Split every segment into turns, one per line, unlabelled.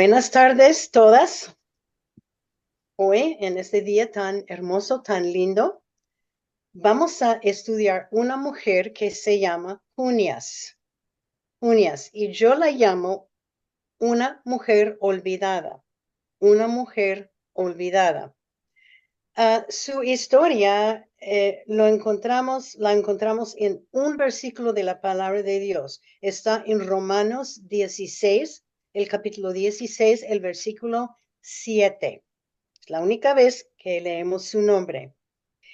Buenas tardes todas. Hoy, en este día tan hermoso, tan lindo, vamos a estudiar una mujer que se llama Junias. Junias, y yo la llamo una mujer olvidada. Una mujer olvidada. Su historia la encontramos en un versículo de la palabra de Dios. Está en Romanos 16, el capítulo 16, el versículo 7. Es la única vez que leemos su nombre.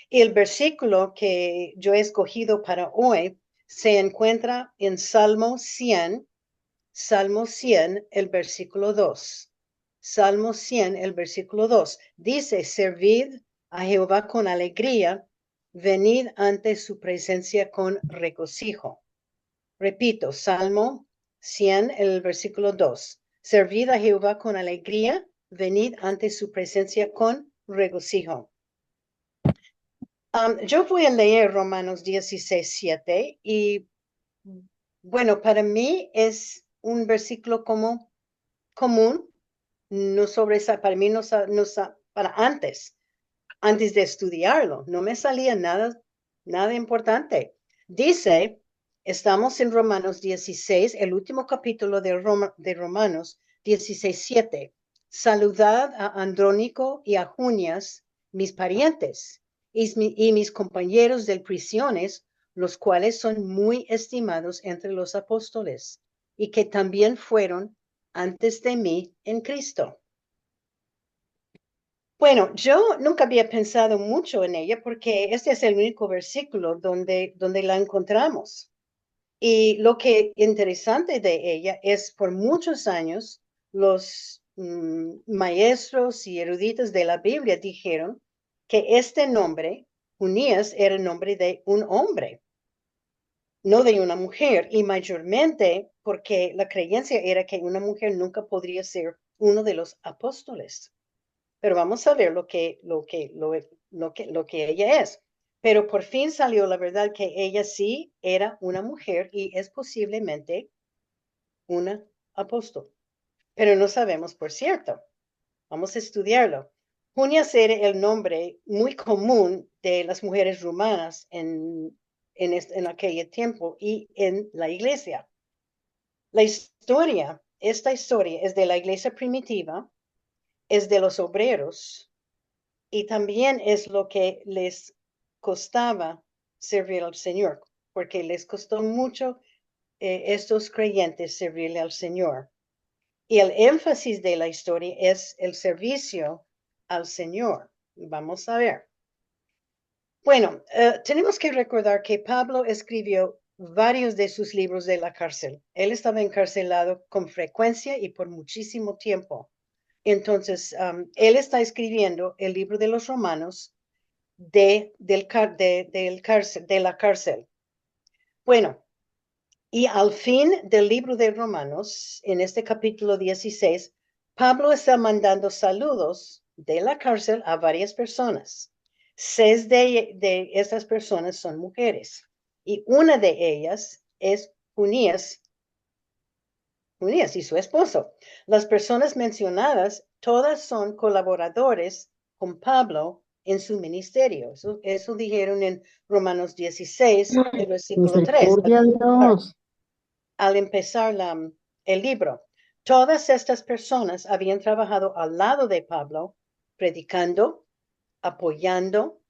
Y el versículo que yo he escogido para hoy se encuentra en Salmo 100, el versículo 2. Salmo 100, el versículo 2. Dice, servid a Jehová con alegría, venid ante su presencia con regocijo. Repito, Salmo 100, el versículo 2. Servid a Jehová con alegría, venid ante su presencia con regocijo. Yo voy a leer Romanos 16, 7 y bueno, para mí es un versículo como común, no para mí para antes de estudiarlo, no me salía nada importante. Dice, estamos en Romanos 16, el último capítulo de Romanos 16, 7. Saludad a Andrónico y a Junias, mis parientes, y mis compañeros de prisiones, los cuales son muy estimados entre los apóstoles, y que también fueron antes de mí en Cristo. Bueno, yo nunca había pensado mucho en ella porque este es el único versículo donde la encontramos. Y lo que interesante de ella es por muchos años los maestros y eruditos de la Biblia dijeron que este nombre, Junías, era el nombre de un hombre, no de una mujer, y mayormente porque la creencia era que una mujer nunca podría ser uno de los apóstoles. Pero vamos a ver lo que ella es. Pero por fin salió la verdad que ella sí era una mujer y es posiblemente una apóstol. Pero no sabemos por cierto. Vamos a estudiarlo. Junias era el nombre muy común de las mujeres rumanas en aquel tiempo y en la iglesia. Esta historia es de la iglesia primitiva, es de los obreros, y también es lo que les costaba servir al Señor, porque les costó mucho estos creyentes servirle al Señor. Y el énfasis de la historia es el servicio al Señor. Vamos a ver. Bueno, tenemos que recordar que Pablo escribió varios de sus libros de la cárcel. Él estaba encarcelado con frecuencia y por muchísimo tiempo. Entonces, él está escribiendo el libro de los Romanos de la cárcel. Bueno, y al fin del libro de Romanos, en este capítulo 16, Pablo está mandando saludos de la cárcel a varias personas. 6 de estas personas son mujeres y una de ellas es Junías y su esposo. Las personas mencionadas todas son colaboradores con Pablo en su ministerio. Eso dijeron en Romanos 16, el versículo 3,
Misericordia de Dios.
al empezar el libro. Todas estas personas habían trabajado al lado de Pablo, predicando, apoyando,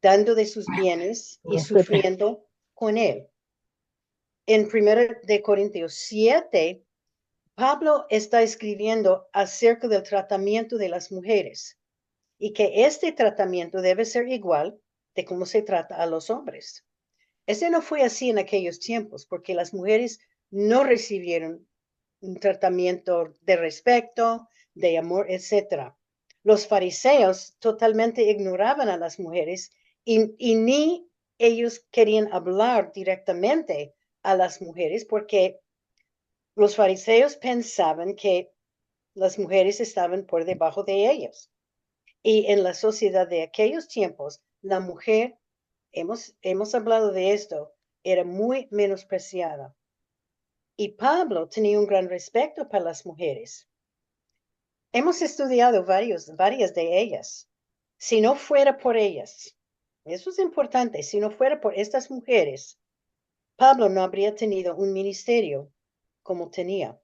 dando de sus bienes y sufriendo con él. En 1 Corintios 7, Pablo está escribiendo acerca del tratamiento de las mujeres y que este tratamiento debe ser igual de cómo se trata a los hombres. Ese no fue así en aquellos tiempos porque las mujeres no recibieron un tratamiento de respeto, de amor, etc. Los fariseos totalmente ignoraban a las mujeres y ni ellos querían hablar directamente a las mujeres porque los fariseos pensaban que las mujeres estaban por debajo de ellos. Y en la sociedad de aquellos tiempos, la mujer, hemos hablado de esto, era muy menospreciada. Y Pablo tenía un gran respeto para las mujeres. Hemos estudiado varias de ellas. Si no fuera por ellas, eso es importante, si no fuera por estas mujeres, Pablo no habría tenido un ministerio como tenía.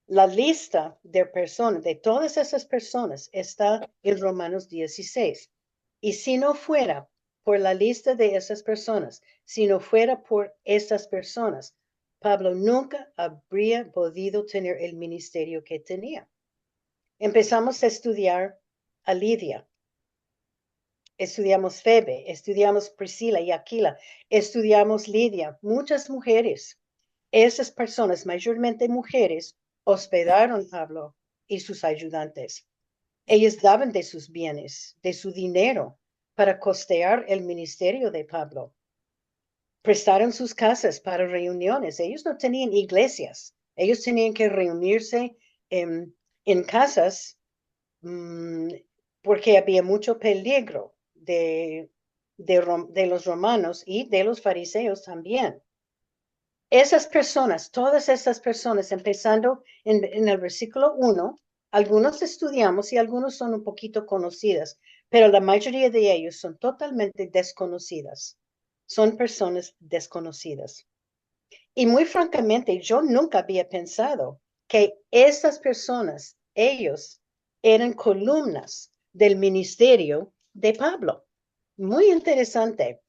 La lista de personas, de todas esas personas, está en Romanos 16. Y si no fuera por la lista de esas personas, si no fuera por estas personas, Pablo nunca habría podido tener el ministerio que tenía. Empezamos a estudiar a Lidia, estudiamos Febe, estudiamos Priscila y Aquila, estudiamos Lidia, muchas mujeres. Esas personas, mayormente mujeres, hospedaron a Pablo y sus ayudantes. Ellos daban de sus bienes, de su dinero, para costear el ministerio de Pablo. Prestaron sus casas para reuniones. Ellos no tenían iglesias. Ellos tenían que reunirse en casas porque había mucho peligro de los romanos y de los fariseos también. Esas personas, todas esas personas, empezando en el versículo 1, algunos estudiamos y algunos son un poquito conocidas, pero la mayoría de ellos son totalmente desconocidas. Son personas desconocidas. Y muy francamente, yo nunca había pensado que esas personas, ellos, eran columnas del ministerio de Pablo. Muy interesante.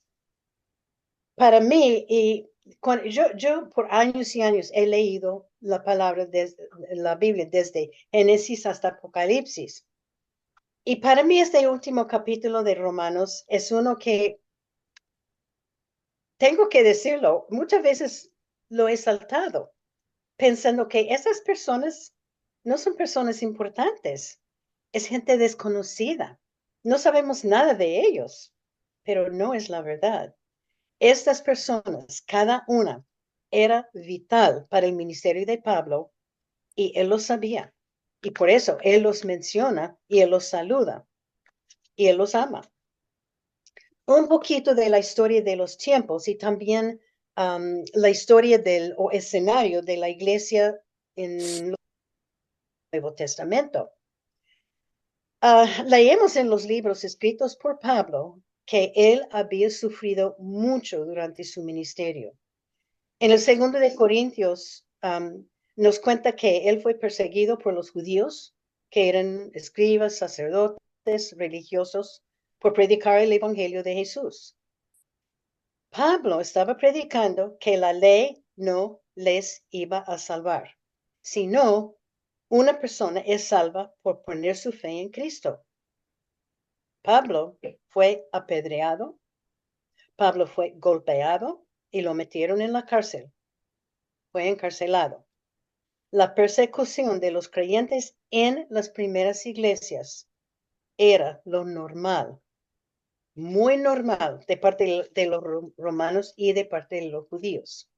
Para mí, y cuando yo por años y años he leído la palabra de la Biblia desde Génesis hasta Apocalipsis. Y para mí este último capítulo de Romanos es uno que, tengo que decirlo, muchas veces lo he saltado, pensando que esas personas no son personas importantes, es gente desconocida. No sabemos nada de ellos, pero no es la verdad. Estas personas, cada una, era vital para el ministerio de Pablo y él lo sabía. Y por eso él los menciona y él los saluda y él los ama. Un poquito de la historia de los tiempos y también la historia del o escenario de la iglesia en el Nuevo Testamento. Leemos en los libros escritos por Pablo que él había sufrido mucho durante su ministerio. En el segundo de Corintios nos cuenta que él fue perseguido por los judíos, que eran escribas, sacerdotes, religiosos, por predicar el evangelio de Jesús. Pablo estaba predicando que la ley no les iba a salvar, sino una persona es salva por poner su fe en Cristo. Pablo fue apedreado, Pablo fue golpeado y lo metieron en la cárcel. Fue encarcelado. La persecución de los creyentes en las primeras iglesias era lo normal, muy normal de parte de los romanos y de parte de los judíos.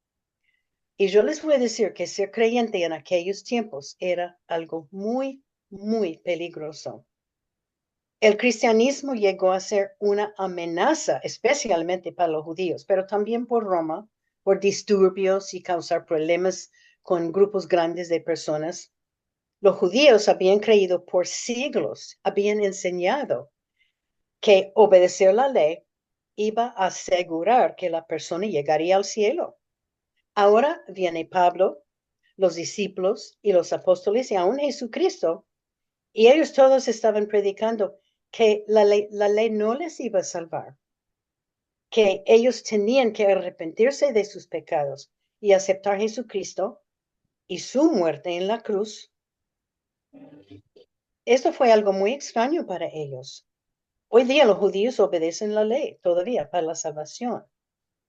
Y yo les voy a decir que ser creyente en aquellos tiempos era algo muy, muy peligroso. El cristianismo llegó a ser una amenaza, especialmente para los judíos, pero también por Roma, por disturbios y causar problemas con grupos grandes de personas. Los judíos habían creído por siglos, habían enseñado que obedecer la ley iba a asegurar que la persona llegaría al cielo. Ahora viene Pablo, los discípulos y los apóstoles y aún Jesucristo, y ellos todos estaban predicando que la ley no les iba a salvar, que ellos tenían que arrepentirse de sus pecados y aceptar a Jesucristo y su muerte en la cruz. Esto fue algo muy extraño para ellos. Hoy día los judíos obedecen la ley todavía para la salvación,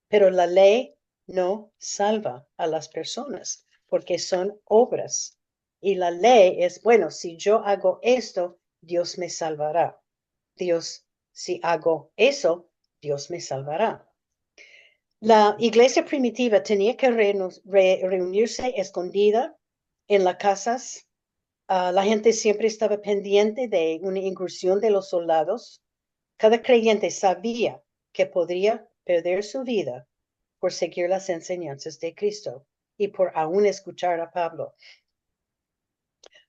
pero la ley no salva a las personas porque son obras. Y la ley es, bueno, si yo hago esto, Dios me salvará. Dios, si hago eso, Dios me salvará. La iglesia primitiva tenía que reunirse escondida en las casas. La gente siempre estaba pendiente de una incursión de los soldados. Cada creyente sabía que podría perder su vida por seguir las enseñanzas de Cristo y por aún escuchar a Pablo.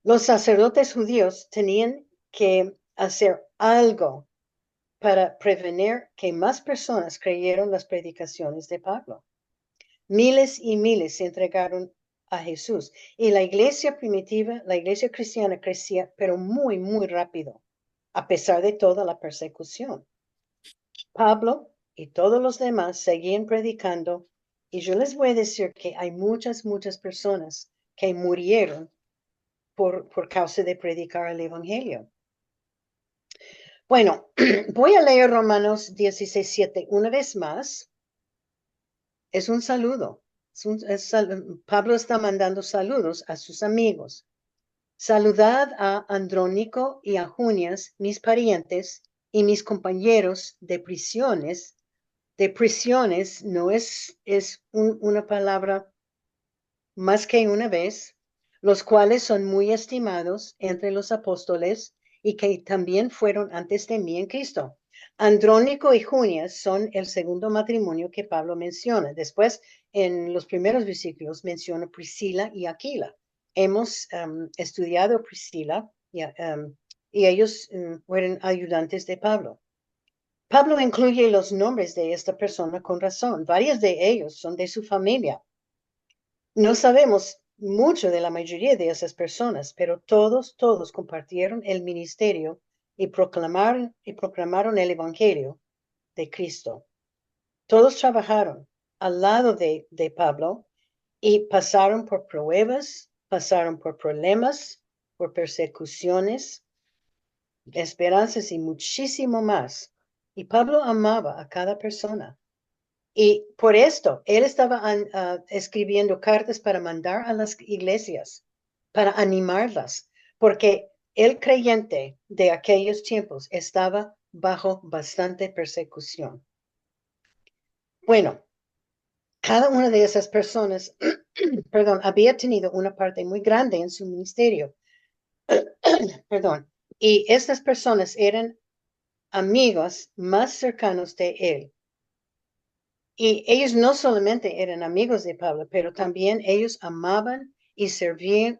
Los sacerdotes judíos tenían que hacer algo para prevenir que más personas creyeran las predicaciones de Pablo. Miles y miles se entregaron a Jesús. Y la iglesia primitiva, la iglesia cristiana crecía, pero muy, muy rápido, a pesar de toda la persecución. Pablo y todos los demás seguían predicando. Y yo les voy a decir que hay muchas, muchas personas que murieron por causa de predicar el Evangelio. Bueno, voy a leer Romanos 16:7 una vez más. Es un saludo. Pablo está mandando saludos a sus amigos. Saludad a Andrónico y a Junias, mis parientes y mis compañeros de prisiones. De prisiones no es una palabra más que una vez, los cuales son muy estimados entre los apóstoles y que también fueron antes de mí en Cristo. Andrónico y Junias son el segundo matrimonio que Pablo menciona. Después, en los primeros versículos, menciona Priscila y Aquila. Hemos estudiado Priscila y ellos fueron ayudantes de Pablo. Pablo incluye los nombres de esta persona con razón. Varios de ellos son de su familia. No sabemos mucho de la mayoría de esas personas, pero todos compartieron el ministerio y proclamaron el Evangelio de Cristo. Todos trabajaron al lado de Pablo y pasaron por pruebas, pasaron por problemas, por persecuciones, esperanzas y muchísimo más. Y Pablo amaba a cada persona. Y por esto, él estaba escribiendo cartas para mandar a las iglesias, para animarlas, porque el creyente de aquellos tiempos estaba bajo bastante persecución. Bueno, cada una de esas personas, perdón, había tenido una parte muy grande en su ministerio. Perdón. Y estas personas eran amigos más cercanos de él. Y ellos no solamente eran amigos de Pablo, pero también ellos amaban y servían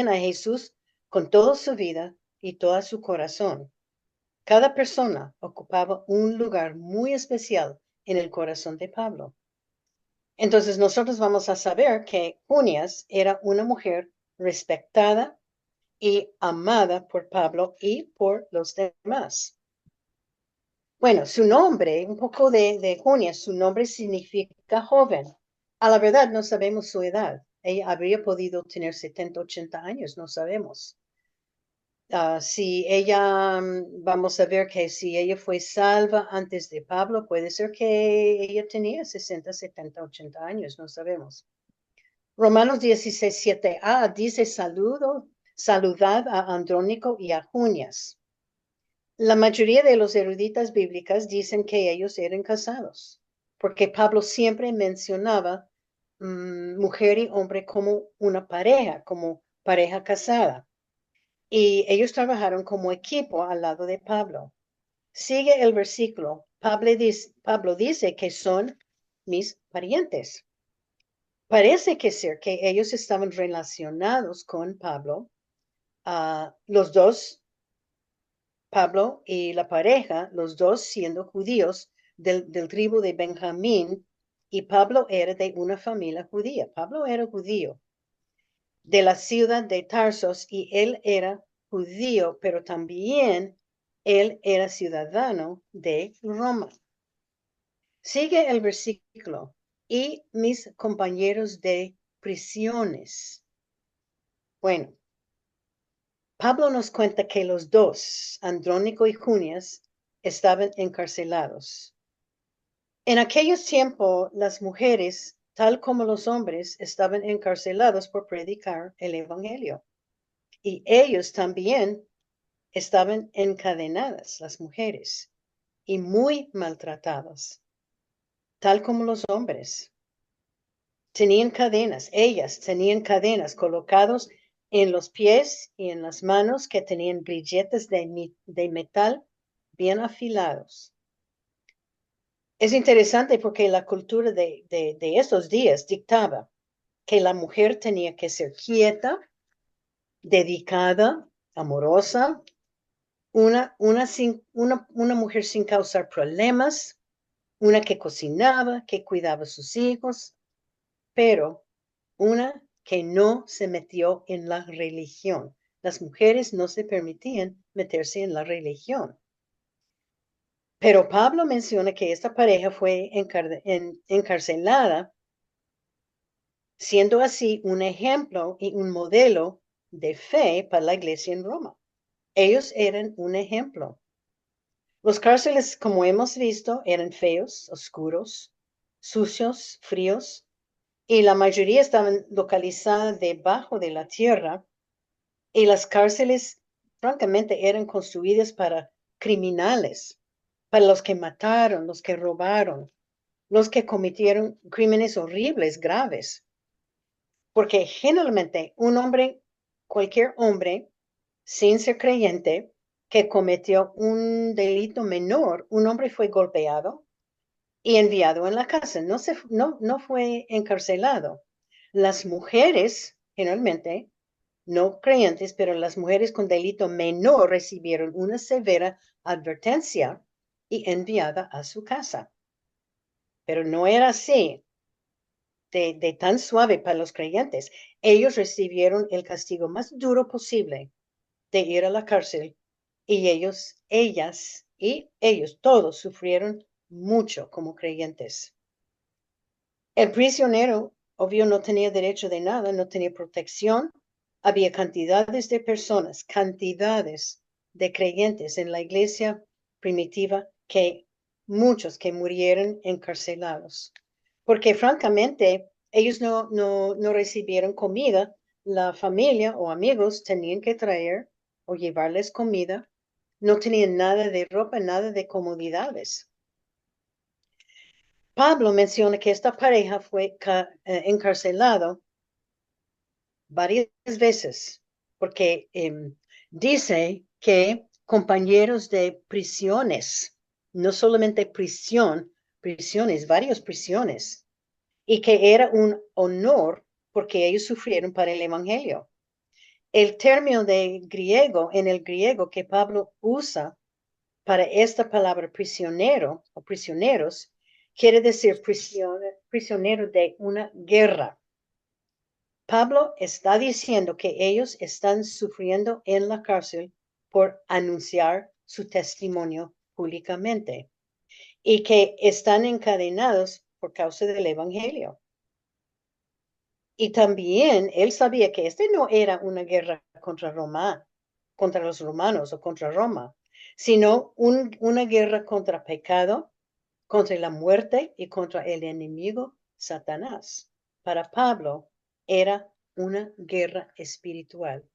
a Jesús con toda su vida y todo su corazón. Cada persona ocupaba un lugar muy especial en el corazón de Pablo. Entonces nosotros vamos a saber que Junias era una mujer respetada y amada por Pablo y por los demás. Bueno, su nombre, un poco de Junia, su nombre significa joven. A la verdad, no sabemos su edad. Ella habría podido tener 70, 80 años, no sabemos. Si ella, vamos a ver que si ella fue salva antes de Pablo, puede ser que ella tenía 60, 70, 80 años, no sabemos. Romanos 16:7a dice saludad a Andrónico y a Junias. La mayoría de los eruditas bíblicas dicen que ellos eran casados, porque Pablo siempre mencionaba mujer y hombre como una pareja, como pareja casada. Y ellos trabajaron como equipo al lado de Pablo. Sigue el versículo. Pablo dice que son mis parientes. Parece que ellos estaban relacionados con Pablo. Los dos, Pablo y la pareja, los dos siendo judíos del tribu de Benjamín, y Pablo era de una familia judía. Pablo era judío de la ciudad de Tarsos y él era judío, pero también él era ciudadano de Roma. Sigue el versículo. Y mis compañeros de prisiones. Bueno, Pablo nos cuenta que los dos, Andrónico y Junias, estaban encarcelados. En aquellos tiempos, las mujeres, tal como los hombres, estaban encarcelados por predicar el Evangelio. Y ellos también estaban encadenadas, las mujeres, y muy maltratadas, tal como los hombres. Tenían cadenas, ellas tenían cadenas colocados en los pies y en las manos que tenían grilletes de metal bien afilados. Es interesante porque la cultura de estos días dictaba que la mujer tenía que ser quieta, dedicada, amorosa, una mujer sin causar problemas, una que cocinaba, que cuidaba a sus hijos, pero una que no se metió en la religión. Las mujeres no se permitían meterse en la religión. Pero Pablo menciona que esta pareja fue encarcelada, siendo así un ejemplo y un modelo de fe para la iglesia en Roma. Ellos eran un ejemplo. Los cárceles, como hemos visto, eran feos, oscuros, sucios, fríos, y la mayoría estaban localizadas debajo de la tierra, y las cárceles, francamente, eran construidas para criminales, para los que mataron, los que robaron, los que cometieron crímenes horribles, graves. Porque generalmente un hombre, cualquier hombre, sin ser creyente, que cometió un delito menor, un hombre fue golpeado y enviado en la cárcel, no fue encarcelado. Las mujeres, generalmente, no creyentes, pero las mujeres con delito menor recibieron una severa advertencia y enviada a su casa. Pero no era así de tan suave para los creyentes. Ellos recibieron el castigo más duro posible de ir a la cárcel y ellas y ellos todos sufrieron mucho como creyentes. El prisionero, obvio, no tenía derecho de nada, no tenía protección. Había cantidades de personas, cantidades de creyentes en la iglesia primitiva que muchos que murieron encarcelados. Porque francamente, ellos no recibieron comida. La familia o amigos tenían que traer o llevarles comida. No tenían nada de ropa, nada de comodidades. Pablo menciona que esta pareja fue encarcelado varias veces porque dice que compañeros de prisiones, no solamente prisiones, varias prisiones, y que era un honor porque ellos sufrieron para el evangelio. El término de griego, en el griego que Pablo usa para esta palabra prisionero o prisioneros, quiere decir prisionero de una guerra. Pablo está diciendo que ellos están sufriendo en la cárcel por anunciar su testimonio públicamente y que están encadenados por causa del evangelio. Y también él sabía que este no era una guerra contra Roma, contra los romanos o contra Roma, sino una guerra contra pecado, contra la muerte y contra el enemigo Satanás. Para Pablo era una guerra espiritual.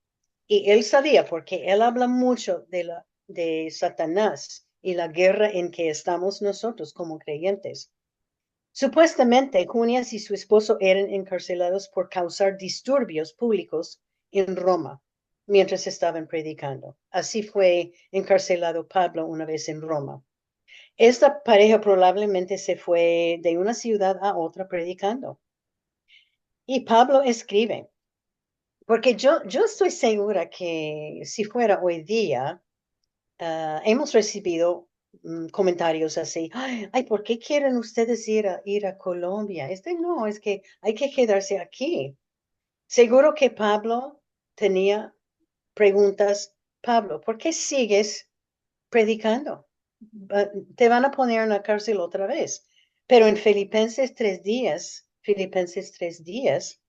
Y él sabía, porque él habla mucho de Satanás y la guerra en que estamos nosotros como creyentes. Supuestamente, Junias y su esposo eran encarcelados por causar disturbios públicos en Roma mientras estaban predicando. Así fue encarcelado Pablo una vez en Roma. Esta pareja probablemente se fue de una ciudad a otra predicando. Y Pablo escribe, porque yo estoy segura que si fuera hoy día, hemos recibido comentarios así, ay, ¿por qué quieren ustedes ir a Colombia? No, es que hay que quedarse aquí. Seguro que Pablo tenía preguntas. Pablo, ¿por qué sigues predicando? Te van a poner en la cárcel otra vez. Pero en Filipenses 3:10,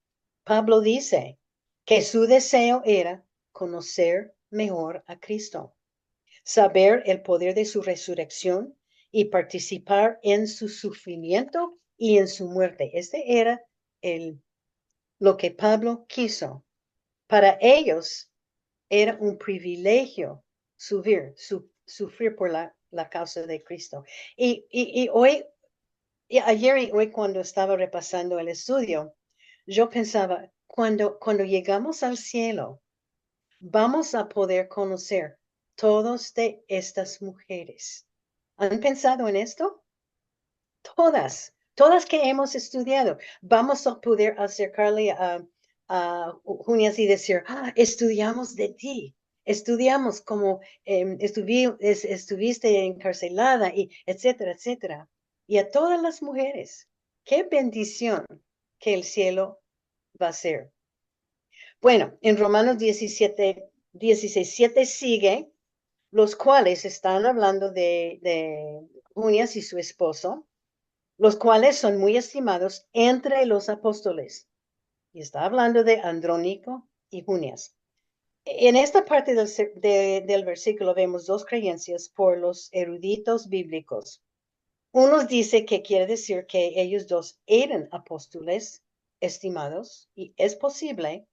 Pablo dice que su deseo era conocer mejor a Cristo, saber el poder de su resurrección y participar en su sufrimiento y en su muerte. Este era lo que Pablo quiso. Para ellos era un privilegio sufrir por la causa de Cristo. Y hoy, ayer y hoy cuando estaba repasando el estudio, yo pensaba, cuando llegamos al cielo, vamos a poder conocer todas de estas mujeres. ¿Han pensado en esto? Todas que hemos estudiado. Vamos a poder acercarle a Junias y decir, estudiamos de ti, estudiamos como estuviste encarcelada y etcétera, etcétera. Y a todas las mujeres, qué bendición que el cielo va a ser. Bueno, en Romanos 17, 16, 7 sigue, los cuales están hablando de Junias y su esposo, los cuales son muy estimados entre los apóstoles. Y está hablando de Andrónico y Junias. En esta parte del versículo vemos dos creencias por los eruditos bíblicos. Unos dice que quiere decir que ellos dos eran apóstoles estimados, y es posible.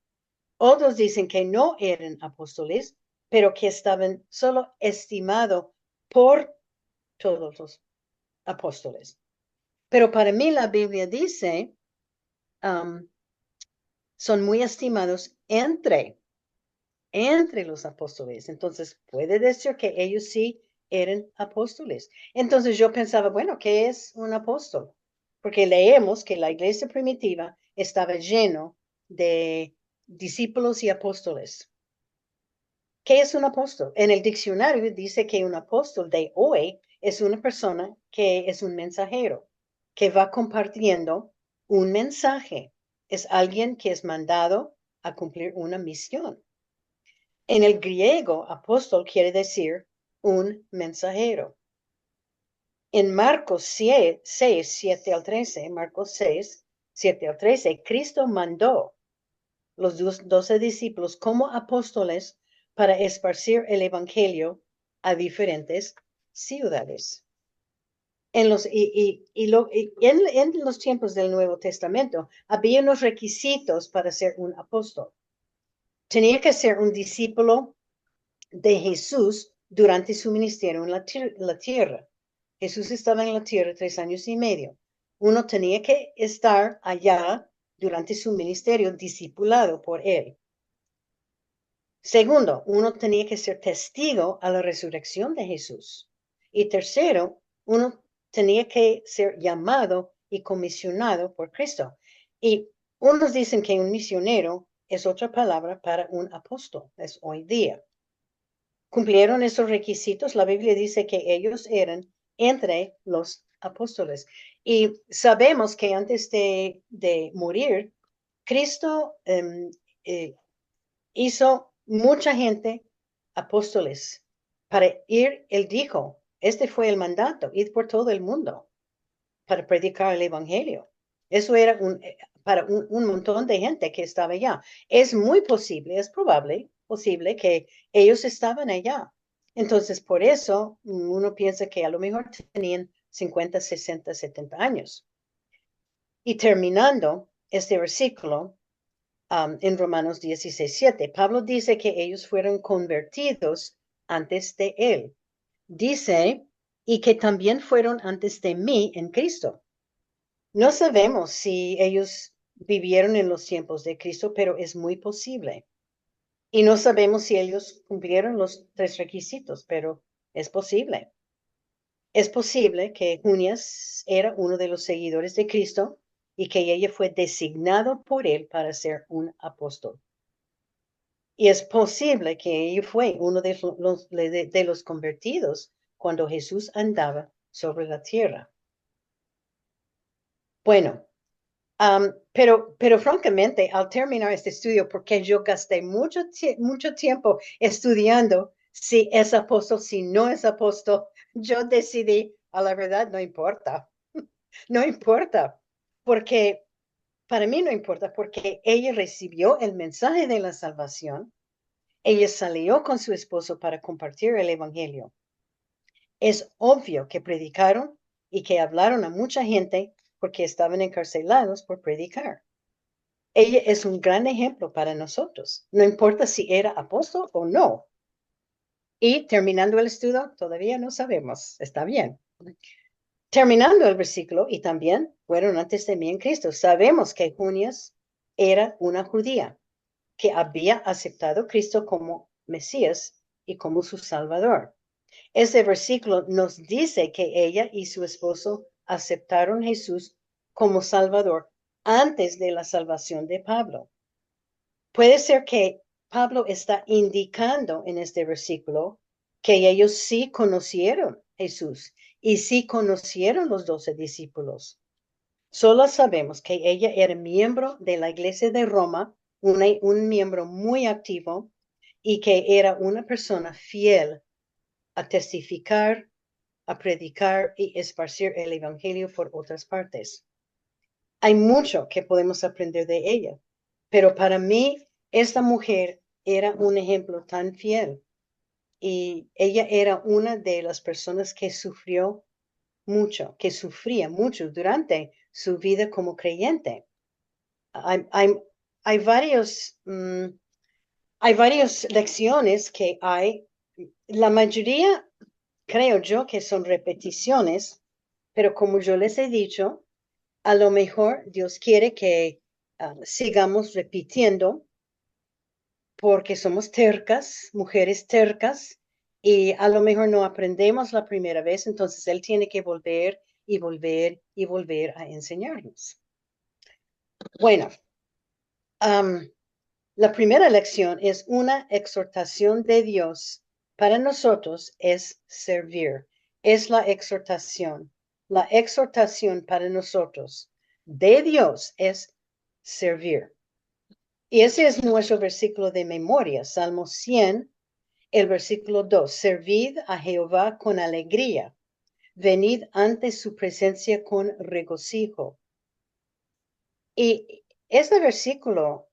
Otros dicen que no eran apóstoles, pero que estaban solo estimados por todos los apóstoles. Pero para mí la Biblia dice, son muy estimados entre los apóstoles. Entonces, puede decir que ellos sí eran apóstoles. Entonces yo pensaba, bueno, ¿qué es un apóstol? Porque leemos que la iglesia primitiva estaba lleno de discípulos y apóstoles. ¿Qué es un apóstol? En el diccionario dice que un apóstol de hoy es una persona que es un mensajero, que va compartiendo un mensaje. Es alguien que es mandado a cumplir una misión. En el griego, apóstol quiere decir un mensajero. En Marcos 6, 7 al 13, Marcos 6, 7 al 13, Cristo mandó los 12 discípulos como apóstoles para esparcir el evangelio a diferentes ciudades. En los tiempos del Nuevo Testamento había unos requisitos para ser un apóstol. Tenía que ser un discípulo de Jesús durante su ministerio en la tierra. Jesús estaba en la tierra 3 años y medio. Uno tenía que estar allá durante su ministerio discipulado por él. Segundo, uno tenía que ser testigo a la resurrección de Jesús. Y tercero, uno tenía que ser llamado y comisionado por Cristo. Y unos dicen que un misionero es otra palabra para un apóstol, es hoy día. Cumplieron esos requisitos. La Biblia dice que ellos eran entre los apóstoles. Y sabemos que antes de morir, Cristo hizo mucha gente apóstoles para ir. Él dijo, este fue el mandato, ir por todo el mundo para predicar el evangelio. Eso era para un montón de gente que estaba allá. Es muy posible, es probable, posible que ellos estaban allá. Entonces, por eso uno piensa que a lo mejor tenían 50, 60, 70 años. Y terminando este versículo, en Romanos 16, 7, Pablo dice que ellos fueron convertidos antes de él. Dice, y que también fueron antes de mí en Cristo. No sabemos si ellos vivieron en los tiempos de Cristo, pero es muy posible. Y no sabemos si ellos cumplieron los 3 requisitos, pero es posible. Es posible que Junias era uno de los seguidores de Cristo y que ella fue designado por él para ser un apóstol. Y es posible que ella fue uno de los convertidos cuando Jesús andaba sobre la tierra. Bueno, pero francamente, al terminar este estudio, porque yo gasté mucho tiempo estudiando si es apóstol, si no es apóstol, yo decidí, a la verdad, no importa, no importa, porque para mí no importa, porque ella recibió el mensaje de la salvación, ella salió con su esposo para compartir el evangelio. Es obvio que predicaron y que hablaron a mucha gente porque estaban encarcelados por predicar. Ella es un gran ejemplo para nosotros, no importa si era apóstol o no. Y terminando el estudio, todavía no sabemos, está bien. Terminando el versículo, y también fueron antes de mí en Cristo. Sabemos que Junias era una judía que había aceptado a Cristo como Mesías y como su Salvador. Ese versículo nos dice que ella y su esposo aceptaron a Jesús como Salvador antes de la salvación de Pablo. Puede ser que Pablo está indicando en este versículo que ellos sí conocieron a Jesús y sí conocieron los 12 discípulos. Solo sabemos que ella era miembro de la iglesia de Roma, un miembro muy activo y que era una persona fiel a testificar, a predicar y esparcir el evangelio por otras partes. Hay mucho que podemos aprender de ella, pero para mí esta mujer era un ejemplo tan fiel y ella era una de las personas que sufrió mucho, que sufría mucho durante su vida como creyente. Hay, hay, hay varios, hay varias lecciones que hay, la mayoría creo yo que son repeticiones, pero como yo les he dicho, a lo mejor Dios quiere que sigamos repitiendo porque somos tercas, mujeres tercas, y a lo mejor no aprendemos la primera vez, entonces Él tiene que volver y volver y volver a enseñarnos. Bueno, la primera lección es una exhortación de Dios para nosotros es servir. Es la exhortación. La exhortación para nosotros de Dios es servir. Y ese es nuestro versículo de memoria, Salmo 100, el versículo 2. Servid a Jehová con alegría. Venid ante su presencia con regocijo. Y este versículo,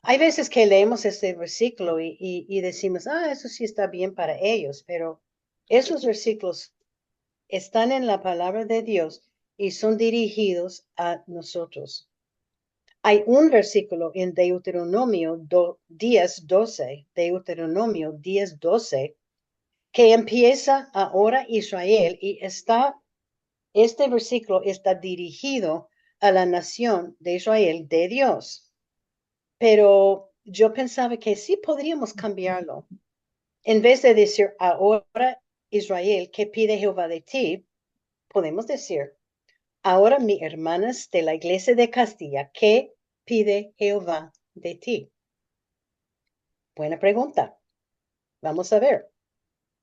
hay veces que leemos este versículo y decimos, eso sí está bien para ellos, pero esos versículos están en la palabra de Dios y son dirigidos a nosotros. Hay un versículo en Deuteronomio 10:12, Deuteronomio 10:12, que empieza ahora Israel y este versículo está dirigido a la nación de Israel, de Dios. Pero yo pensaba que sí podríamos cambiarlo. En vez de decir ahora Israel, ¿qué pide Jehová de ti? Podemos decir, ahora mis hermanas de la iglesia de Castilla, ¿qué pide Jehová de ti? Buena pregunta. Vamos a ver.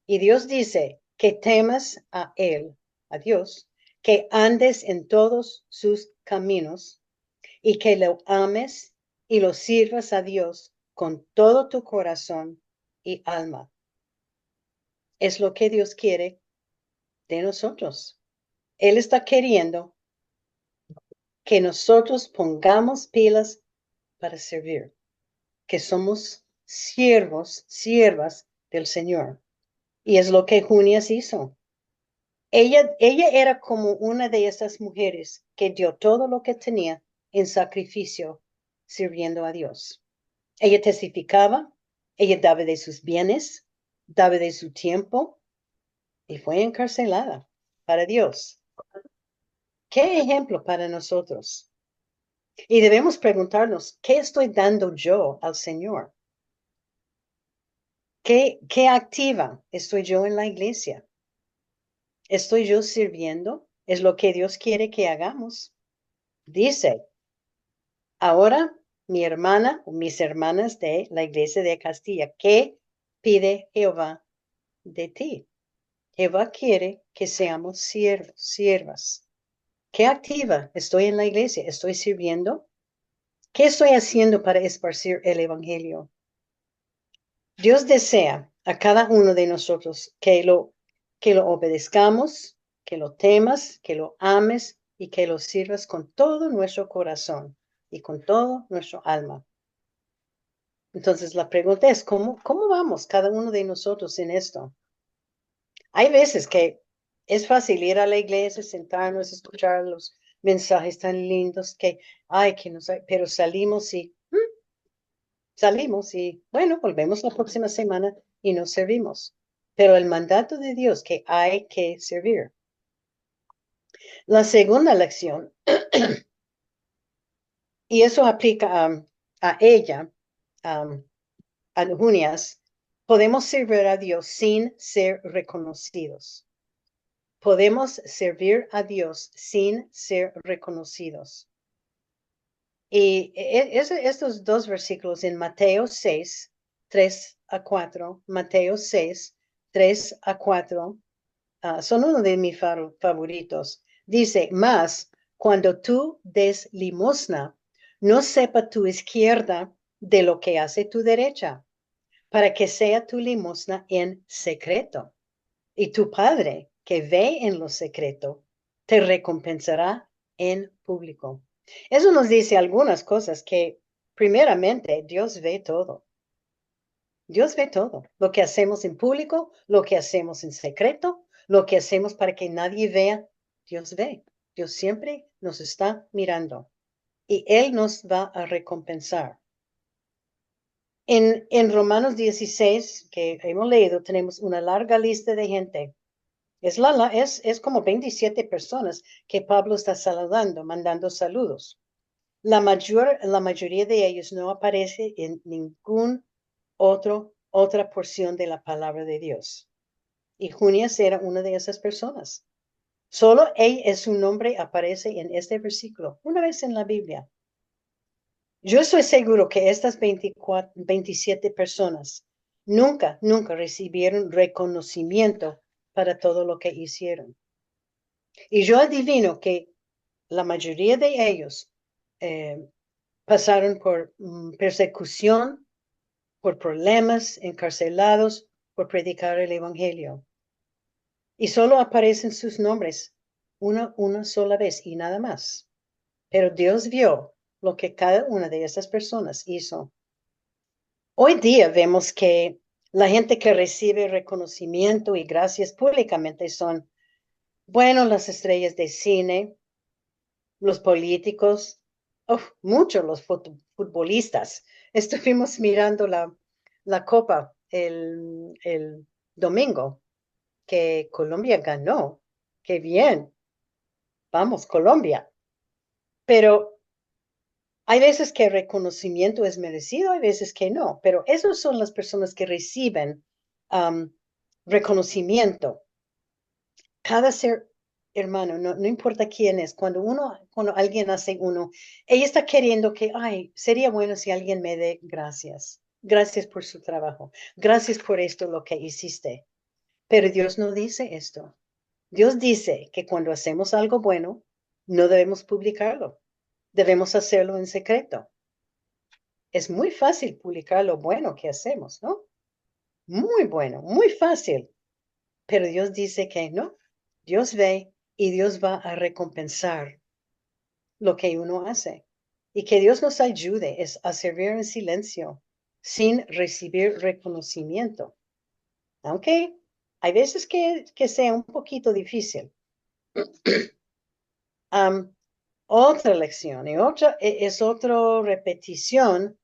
Y Dios dice que temas a Él, a Dios, que andes en todos sus caminos y que lo ames y lo sirvas a Dios con todo tu corazón y alma. Es lo que Dios quiere de nosotros. Él está queriendo que nosotros pongamos pilas para servir, que somos siervos, siervas del Señor. Y es lo que Junias hizo. Ella era como una de esas mujeres que dio todo lo que tenía en sacrificio sirviendo a Dios. Ella testificaba, ella daba de sus bienes, daba de su tiempo y fue encarcelada para Dios. ¿Qué ejemplo para nosotros? Y debemos preguntarnos, ¿qué estoy dando yo al Señor? ¿Qué activa estoy yo en la iglesia? ¿Estoy yo sirviendo? Es lo que Dios quiere que hagamos. Dice, ahora mi hermana o mis hermanas de la iglesia de Castilla, ¿qué pide Jehová de ti? Jehová quiere que seamos siervos, siervas. ¿Qué activa estoy en la iglesia? ¿Estoy sirviendo? ¿Qué estoy haciendo para esparcir el evangelio? Dios desea a cada uno de nosotros que lo obedezcamos, que lo temas, que lo ames y que lo sirvas con todo nuestro corazón y con todo nuestro alma. Entonces la pregunta es, ¿cómo vamos cada uno de nosotros en esto? Hay veces que es fácil ir a la iglesia, sentarnos, escuchar los mensajes tan lindos pero salimos y bueno, volvemos la próxima semana y nos servimos. Pero el mandato de Dios que hay que servir. La segunda lección, y eso aplica a ella, a Junias, podemos servir a Dios sin ser reconocidos. Podemos servir a Dios sin ser reconocidos. Y estos dos versículos en Mateo 6, 3 a 4, Mateo 6, 3 a 4, son uno de mis favoritos. Dice, más cuando tú des limosna, no sepa tu izquierda de lo que hace tu derecha, para que sea tu limosna en secreto. Y tu Padre, que ve en lo secreto, te recompensará en público. Eso nos dice algunas cosas que, primeramente, Dios ve todo. Dios ve todo. Lo que hacemos en público, lo que hacemos en secreto, lo que hacemos para que nadie vea, Dios ve. Dios siempre nos está mirando y Él nos va a recompensar. En Romanos 16, que hemos leído, tenemos una larga lista de gente. Es como 27 personas que Pablo está saludando, mandando saludos. La mayoría de ellos no aparece en ningún otra porción de la palabra de Dios. Y Junias era una de esas personas. Solo su nombre aparece en este versículo, una vez en la Biblia. Yo estoy seguro que estas 27 personas nunca recibieron reconocimiento para todo lo que hicieron. Y yo adivino que la mayoría de ellos pasaron por persecución, por problemas, encarcelados, por predicar el Evangelio. Y solo aparecen sus nombres una sola vez y nada más. Pero Dios vio lo que cada una de esas personas hizo. Hoy día vemos que la gente que recibe reconocimiento y gracias públicamente son, bueno, las estrellas de cine, los políticos, muchos los futbolistas. Estuvimos mirando la Copa el domingo que Colombia ganó. Qué bien. Vamos, Colombia. Pero hay veces que el reconocimiento es merecido, hay veces que no. Pero esas son las personas que reciben reconocimiento. Cada ser hermano, no importa quién es, cuando alguien hace ella está queriendo que, ay, sería bueno si alguien me dé gracias. Gracias por su trabajo. Gracias por esto, lo que hiciste. Pero Dios no dice esto. Dios dice que cuando hacemos algo bueno, no debemos publicarlo. Debemos hacerlo en secreto. Es muy fácil publicar lo bueno que hacemos, ¿no? Muy bueno, muy fácil. Pero Dios dice que no. Dios ve y Dios va a recompensar lo que uno hace. Y que Dios nos ayude a servir en silencio, sin recibir reconocimiento. Aunque hay veces que sea un poquito difícil. Otra lección y es otra repetición.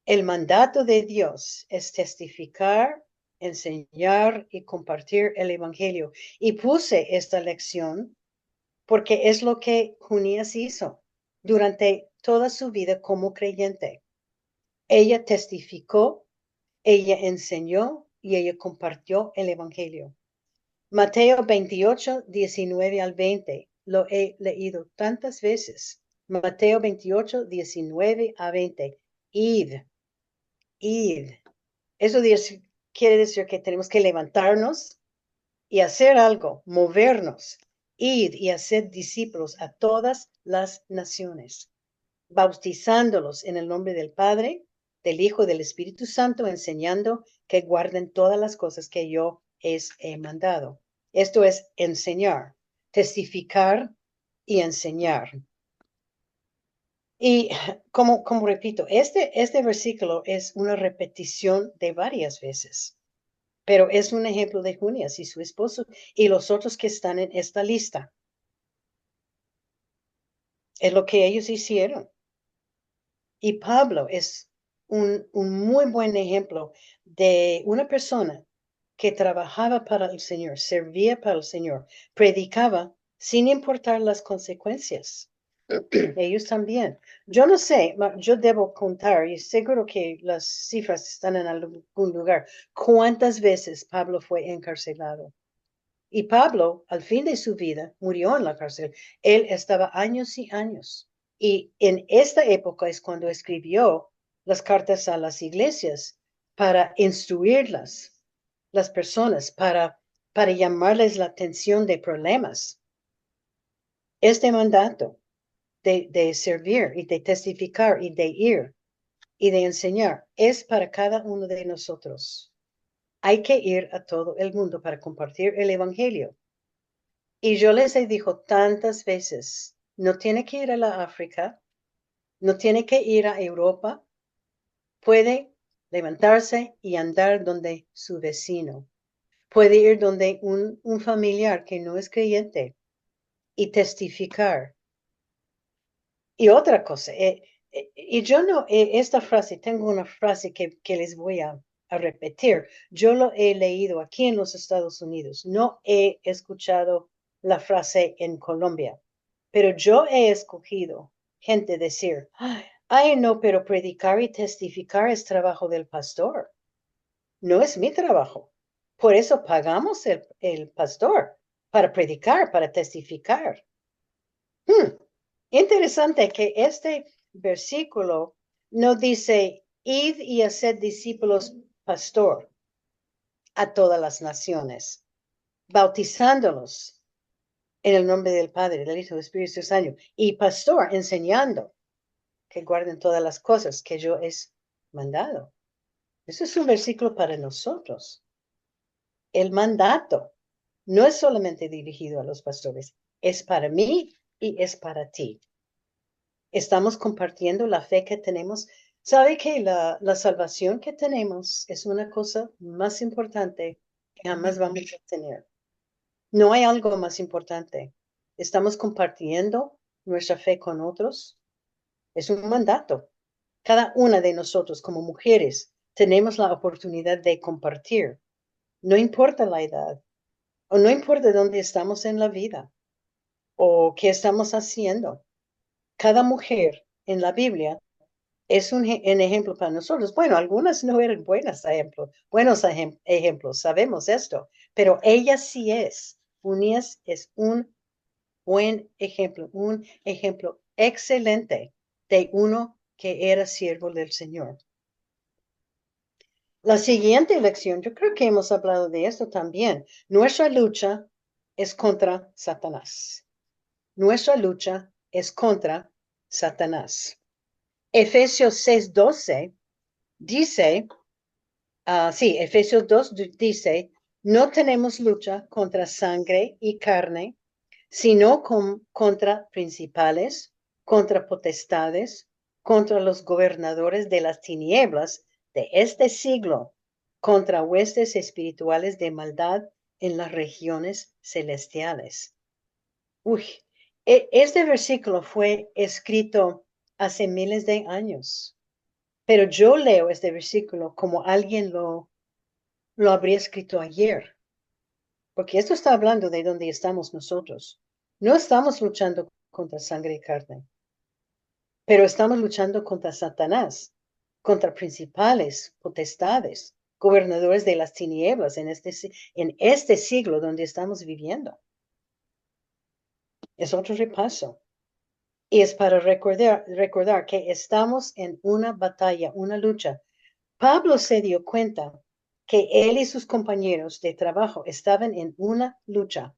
El mandato de Dios es testificar, enseñar y compartir el Evangelio. Y puse esta lección porque es lo que Junías hizo durante toda su vida como creyente. Ella testificó, ella enseñó y ella compartió el Evangelio. Mateo 28, 19 al 20. Lo he leído tantas veces. Mateo 28, 19 a 20. Id. Eso quiere decir que tenemos que levantarnos y hacer algo, movernos, id y hacer discípulos a todas las naciones, bautizándolos en el nombre del Padre, del Hijo y del Espíritu Santo, enseñando que guarden todas las cosas que yo he mandado. Esto es enseñar, testificar y enseñar. Y como repito, este versículo es una repetición de varias veces, pero es un ejemplo de Junias y su esposo y los otros que están en esta lista. Es lo que ellos hicieron. Y Pablo es un muy buen ejemplo de una persona que trabajaba para el Señor, servía para el Señor, predicaba sin importar las consecuencias. Ellos también. Yo no sé, yo debo contar, y seguro que las cifras están en algún lugar, cuántas veces Pablo fue encarcelado. Y Pablo, al fin de su vida, murió en la cárcel. Él estaba años y años. Y en esta época es cuando escribió las cartas a las iglesias para instruirlas, las personas, para llamarles la atención de problemas. Este mandato de servir y de testificar y de ir y de enseñar es para cada uno de nosotros. Hay que ir a todo el mundo para compartir el evangelio. Y yo les he dicho tantas veces, no tiene que ir a la África, no tiene que ir a Europa, puede levantarse y andar donde su vecino, puede ir donde un familiar que no es creyente y testificar. Y otra cosa, y yo no, esta frase, tengo una frase que les voy a repetir. Yo lo he leído aquí en los Estados Unidos. No he escuchado la frase en Colombia, pero yo he escogido gente decir, ay, no, pero predicar y testificar es trabajo del pastor. No es mi trabajo. Por eso pagamos el pastor para predicar, para testificar. Interesante que este versículo no dice, id y haced discípulos pastor a todas las naciones, bautizándolos en el nombre del Padre, del Hijo y del Espíritu Santo, y pastor enseñando que guarden todas las cosas que yo he mandado. Eso es un versículo para nosotros. El mandato no es solamente dirigido a los pastores, es para mí y es para ti. Estamos compartiendo la fe que tenemos. ¿Sabe que la salvación que tenemos es una cosa más importante que jamás vamos a tener? No hay algo más importante. Estamos compartiendo nuestra fe con otros. Es un mandato. Cada una de nosotros como mujeres tenemos la oportunidad de compartir. No importa la edad o no importa dónde estamos en la vida o qué estamos haciendo. Cada mujer en la Biblia es un ejemplo para nosotros. Bueno, algunas no eran buenos ejemplos, sabemos esto, pero ella sí es. Unías es un buen ejemplo, un ejemplo excelente de uno que era siervo del Señor. La siguiente lección, yo creo que hemos hablado de esto también. Nuestra lucha es contra Satanás. Nuestra lucha es contra Satanás. Efesios 6:12 dice, Efesios 2 dice, no tenemos lucha contra sangre y carne, sino contra principales, contra potestades, contra los gobernadores de las tinieblas de este siglo, contra huestes espirituales de maldad en las regiones celestiales. Uy, este versículo fue escrito hace miles de años. Pero yo leo este versículo como alguien lo habría escrito ayer, porque esto está hablando de donde estamos nosotros. No estamos luchando contra sangre y carne, pero estamos luchando contra Satanás, contra principales, potestades, gobernadores de las tinieblas en este siglo donde estamos viviendo. Es otro repaso. Y es para recordar que estamos en una batalla, una lucha. Pablo se dio cuenta que él y sus compañeros de trabajo estaban en una lucha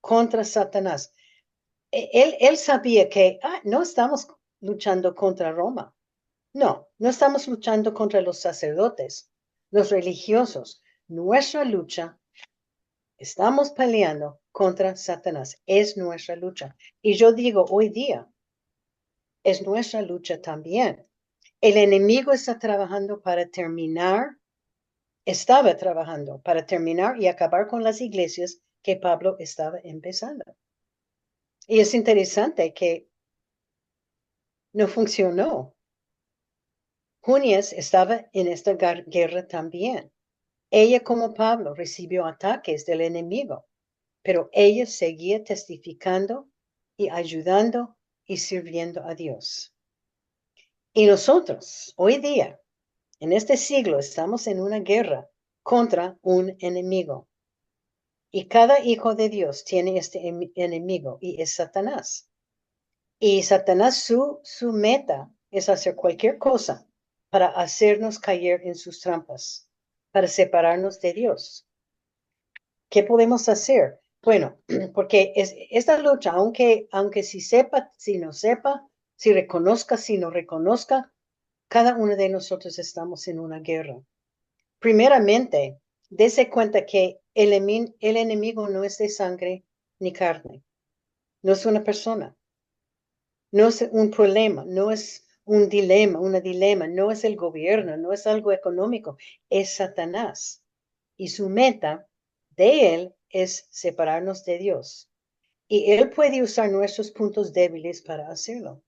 contra Satanás. Él sabía que no estamos luchando contra Roma. No estamos luchando contra los sacerdotes, los religiosos. Nuestra lucha, estamos peleando contra Satanás. Es nuestra lucha. Y yo digo hoy día, es nuestra lucha también. El enemigo está trabajando para terminar, estaba trabajando para terminar y acabar con las iglesias que Pablo estaba empezando. Y es interesante que no funcionó. Junias estaba en esta guerra también. Ella, como Pablo, recibió ataques del enemigo, pero ella seguía testificando y ayudando y sirviendo a Dios. Y nosotros, hoy día, en este siglo, estamos en una guerra contra un enemigo. Y cada hijo de Dios tiene este enemigo y es Satanás. Y Satanás, su meta es hacer cualquier cosa para hacernos caer en sus trampas, para separarnos de Dios. ¿Qué podemos hacer? Bueno, porque esta lucha, aunque si sepa, si no sepa, si reconozca, si no reconozca, cada uno de nosotros estamos en una guerra. Primeramente, dése cuenta que el enemigo no es de sangre ni carne, no es una persona, no es un problema, no es un dilema, una dilema, no es el gobierno, no es algo económico, es Satanás. Y su meta de él es separarnos de Dios. Y él puede usar nuestros puntos débiles para hacerlo.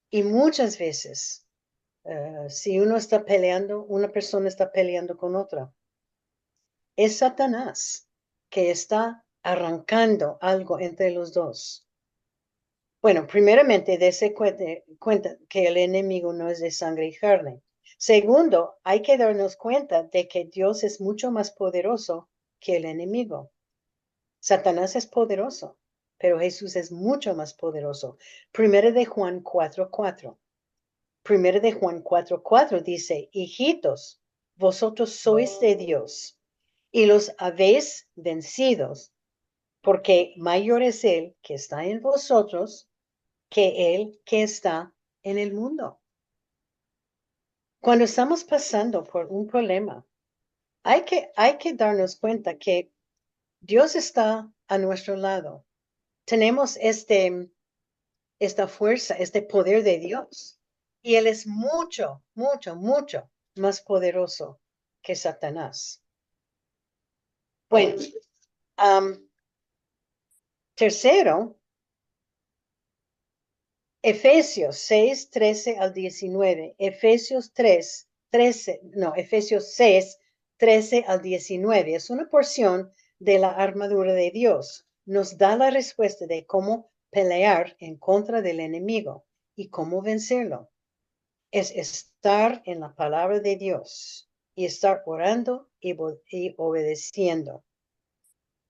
Y muchas veces, si uno está peleando, una persona está peleando con otra, es Satanás que está arrancando algo entre los dos. Bueno, primeramente, dése cuenta que el enemigo no es de sangre y carne. Segundo, hay que darnos cuenta de que Dios es mucho más poderoso que el enemigo. Satanás es poderoso, pero Jesús es mucho más poderoso. Primero de Juan 4:4. Primero de Juan 4:4 dice, hijitos, vosotros sois de Dios y los habéis vencidos, porque mayor es Él que está en vosotros que Él que está en el mundo. Cuando estamos pasando por un problema, hay que darnos cuenta que Dios está a nuestro lado. Tenemos esta fuerza, este poder de Dios. Y Él es mucho, mucho, mucho más poderoso que Satanás. Bueno, tercero, Efesios 6:13 al 19. Efesios 6:13 al 19. Es una porción de la armadura de Dios. Nos da la respuesta de cómo pelear en contra del enemigo y cómo vencerlo. Es estar en la palabra de Dios y estar orando y obedeciendo.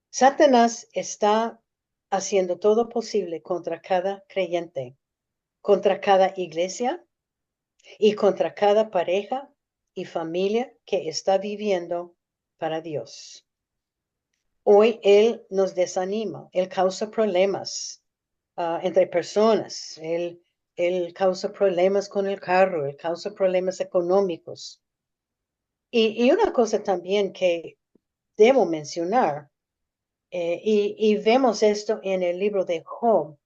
Satanás está haciendo todo posible contra cada creyente, contra cada iglesia y contra cada pareja y familia que está viviendo para Dios. Hoy Él nos desanima, Él causa problemas entre personas, él causa problemas con el carro, Él causa problemas económicos. Y una cosa también que debo mencionar, y vemos esto en el libro de Job,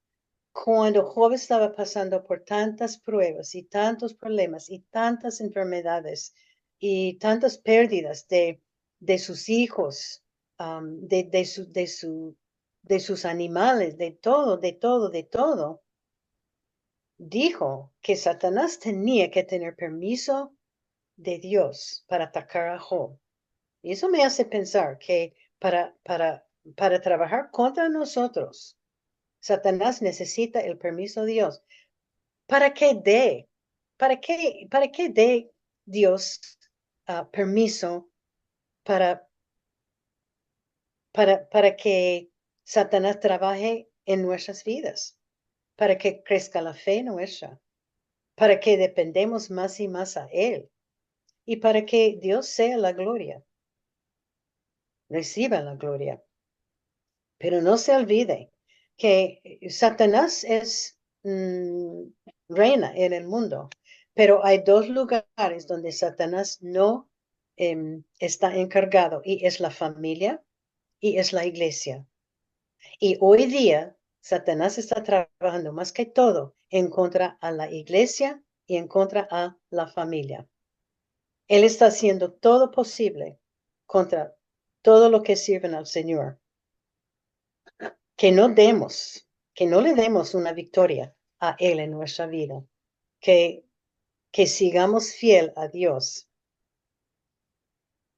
cuando Job estaba pasando por tantas pruebas y tantos problemas y tantas enfermedades y tantas pérdidas de sus hijos, de sus animales, de todo, de todo, de todo, dijo que Satanás tenía que tener permiso de Dios para atacar a Job. Y eso me hace pensar que para trabajar contra nosotros, Satanás necesita el permiso de Dios. ¿Para qué dé? Para qué dé Dios permiso para, para que Satanás trabaje en nuestras vidas? Para que crezca la fe nuestra, para que dependemos más y más a Él y para que Dios sea la gloria, reciba la gloria. Pero no se olvide que Satanás es reina en el mundo, pero hay dos lugares donde Satanás no está encargado y es la familia y es la iglesia. Y hoy día Satanás está trabajando más que todo en contra a la iglesia y en contra a la familia. Él está haciendo todo posible contra todo lo que sirven al Señor. Que no demos, que no le demos una victoria a Él en nuestra vida, que, que sigamos fiel a Dios.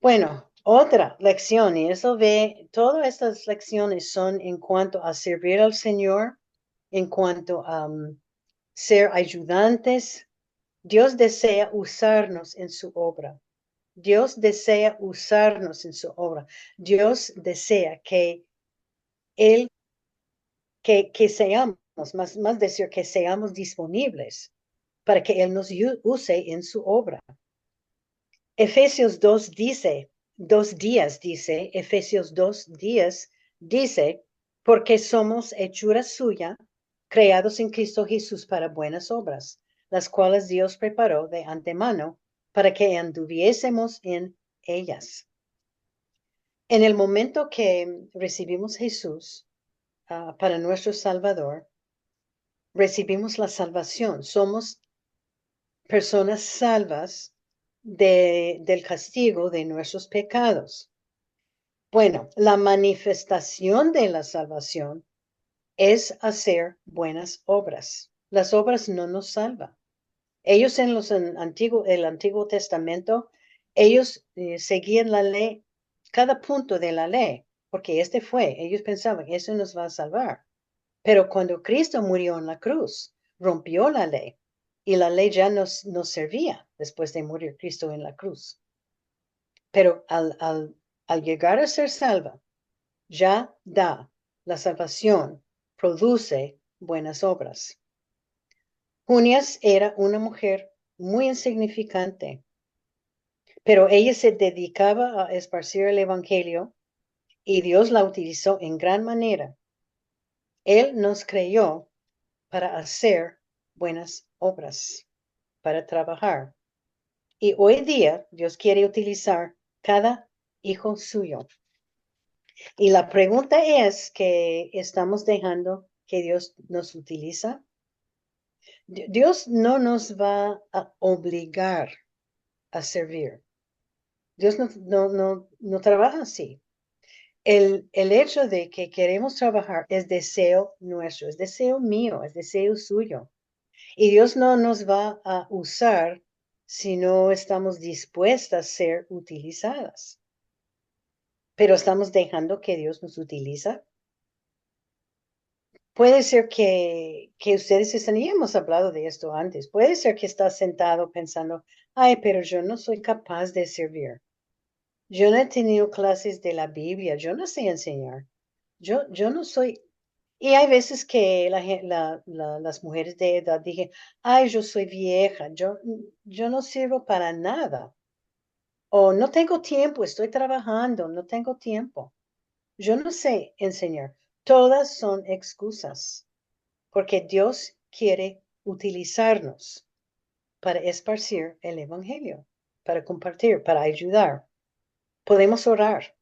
Bueno, otra lección, y eso ve, todas estas lecciones son en cuanto a servir al Señor, en cuanto a ser ayudantes. Dios desea usarnos en su obra. Dios desea usarnos en su obra. Dios desea que Él, que seamos más decir que seamos disponibles para que Él nos use en su obra. Efesios 2 dice, 2 días dice, Efesios 2 días dice, porque somos hechura suya, creados en Cristo Jesús para buenas obras, las cuales Dios preparó de antemano para que anduviésemos en ellas. En el momento que recibimos Jesús para nuestro Salvador, recibimos la salvación. Somos personas salvas del castigo de nuestros pecados. Bueno, la manifestación de la salvación es hacer buenas obras. Las obras no nos salvan. Ellos en el Antiguo Testamento, ellos seguían la ley, cada punto de la ley, porque ellos pensaban, eso nos va a salvar. Pero cuando Cristo murió en la cruz, rompió la ley y la ley ya nos servía después de morir Cristo en la cruz. Pero al llegar a ser salva, ya da la salvación, produce buenas obras. Junias era una mujer muy insignificante, pero ella se dedicaba a esparcir el evangelio y Dios la utilizó en gran manera. Él nos creyó para hacer buenas obras, para trabajar. Y hoy día Dios quiere utilizar cada hijo suyo. Y la pregunta es que estamos dejando que Dios nos utiliza. Dios no nos va a obligar a servir. Dios no trabaja así. El hecho de que queremos trabajar es deseo nuestro, es deseo mío, es deseo suyo. Y Dios no nos va a usar si no estamos dispuestas a ser utilizadas. Pero estamos dejando que Dios nos utiliza. Puede ser que ustedes están, y hemos hablado de esto antes, puede ser que estás sentado pensando, ay, pero yo no soy capaz de servir. Yo no he tenido clases de la Biblia, yo no sé enseñar. Yo no soy. Y hay veces que las mujeres de edad dije, ay, yo soy vieja, yo no sirvo para nada. O no tengo tiempo, estoy trabajando, no tengo tiempo. Yo no sé enseñar. Todas son excusas, porque Dios quiere utilizarnos para esparcir el Evangelio, para compartir, para ayudar. Podemos orar.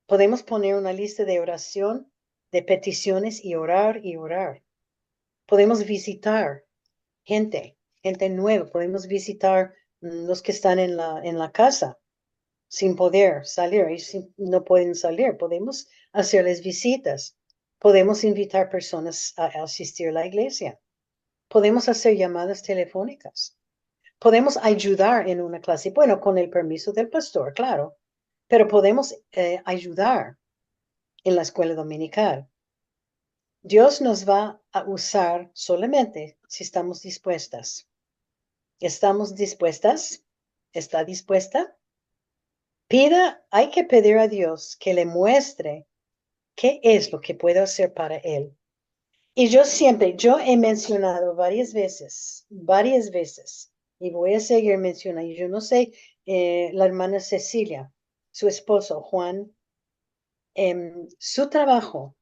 Podemos poner una lista de oración, de peticiones y orar y orar. Podemos visitar gente nueva. Podemos visitar los que están en la casa sin poder salir. Ellos no pueden salir. Podemos hacerles visitas. Podemos invitar personas a asistir a la iglesia. Podemos hacer llamadas telefónicas. Podemos ayudar en una clase. Bueno, con el permiso del pastor, claro. Pero podemos ayudar en la escuela dominical. Dios nos va a usar solamente si estamos dispuestas. ¿Estamos dispuestas? ¿Está dispuesta? Hay que pedir a Dios que le muestre qué es lo que puedo hacer para Él. Y yo he mencionado varias veces, y voy a seguir mencionando. Yo no sé, la hermana Cecilia, su esposo Juan, su trabajo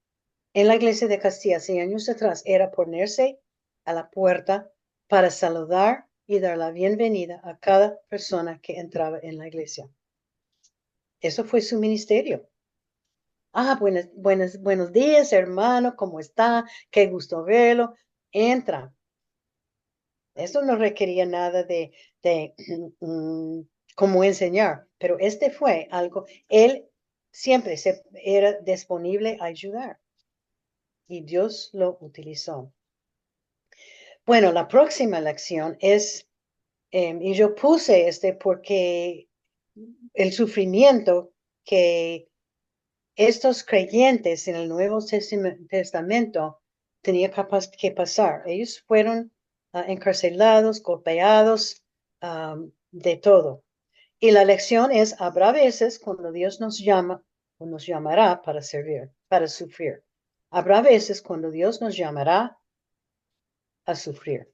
en la iglesia de Castilla hace años atrás era ponerse a la puerta para saludar y dar la bienvenida a cada persona que entraba en la iglesia. Eso fue su ministerio. Buenos días, hermano, ¿cómo está? Qué gusto verlo. Entra. Eso no requería nada de cómo enseñar, pero fue algo, él siempre era disponible a ayudar y Dios lo utilizó. Bueno, la próxima lección es, y yo puse porque el sufrimiento que estos creyentes en el Nuevo Testamento tenían que pasar. Ellos fueron encarcelados, golpeados, de todo. Y la lección es, habrá veces cuando Dios nos llama o nos llamará para servir, para sufrir. Habrá veces cuando Dios nos llamará a sufrir.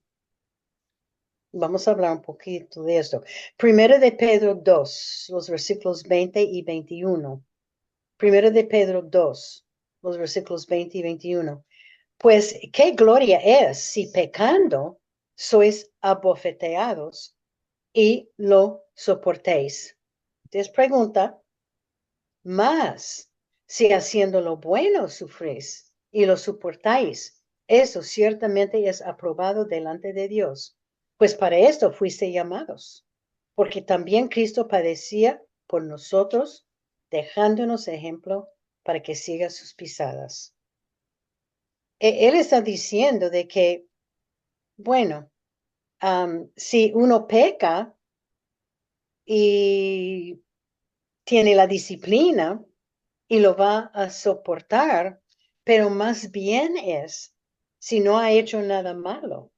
Vamos a hablar un poquito de esto. Primero de Pedro 2, los versículos 20 y 21. Primero de Pedro 2, los versículos 20 y 21. Pues qué gloria es si pecando sois abofeteados y lo soportéis. Entonces pregunta, más si haciendo lo bueno sufrís y lo soportáis, eso ciertamente es aprobado delante de Dios. Pues para esto fuiste llamados, porque también Cristo padecía por nosotros, dejándonos ejemplo para que siga sus pisadas. Él está diciendo de que, bueno, si uno peca y tiene la disciplina y lo va a soportar, pero más bien es si no ha hecho nada malo,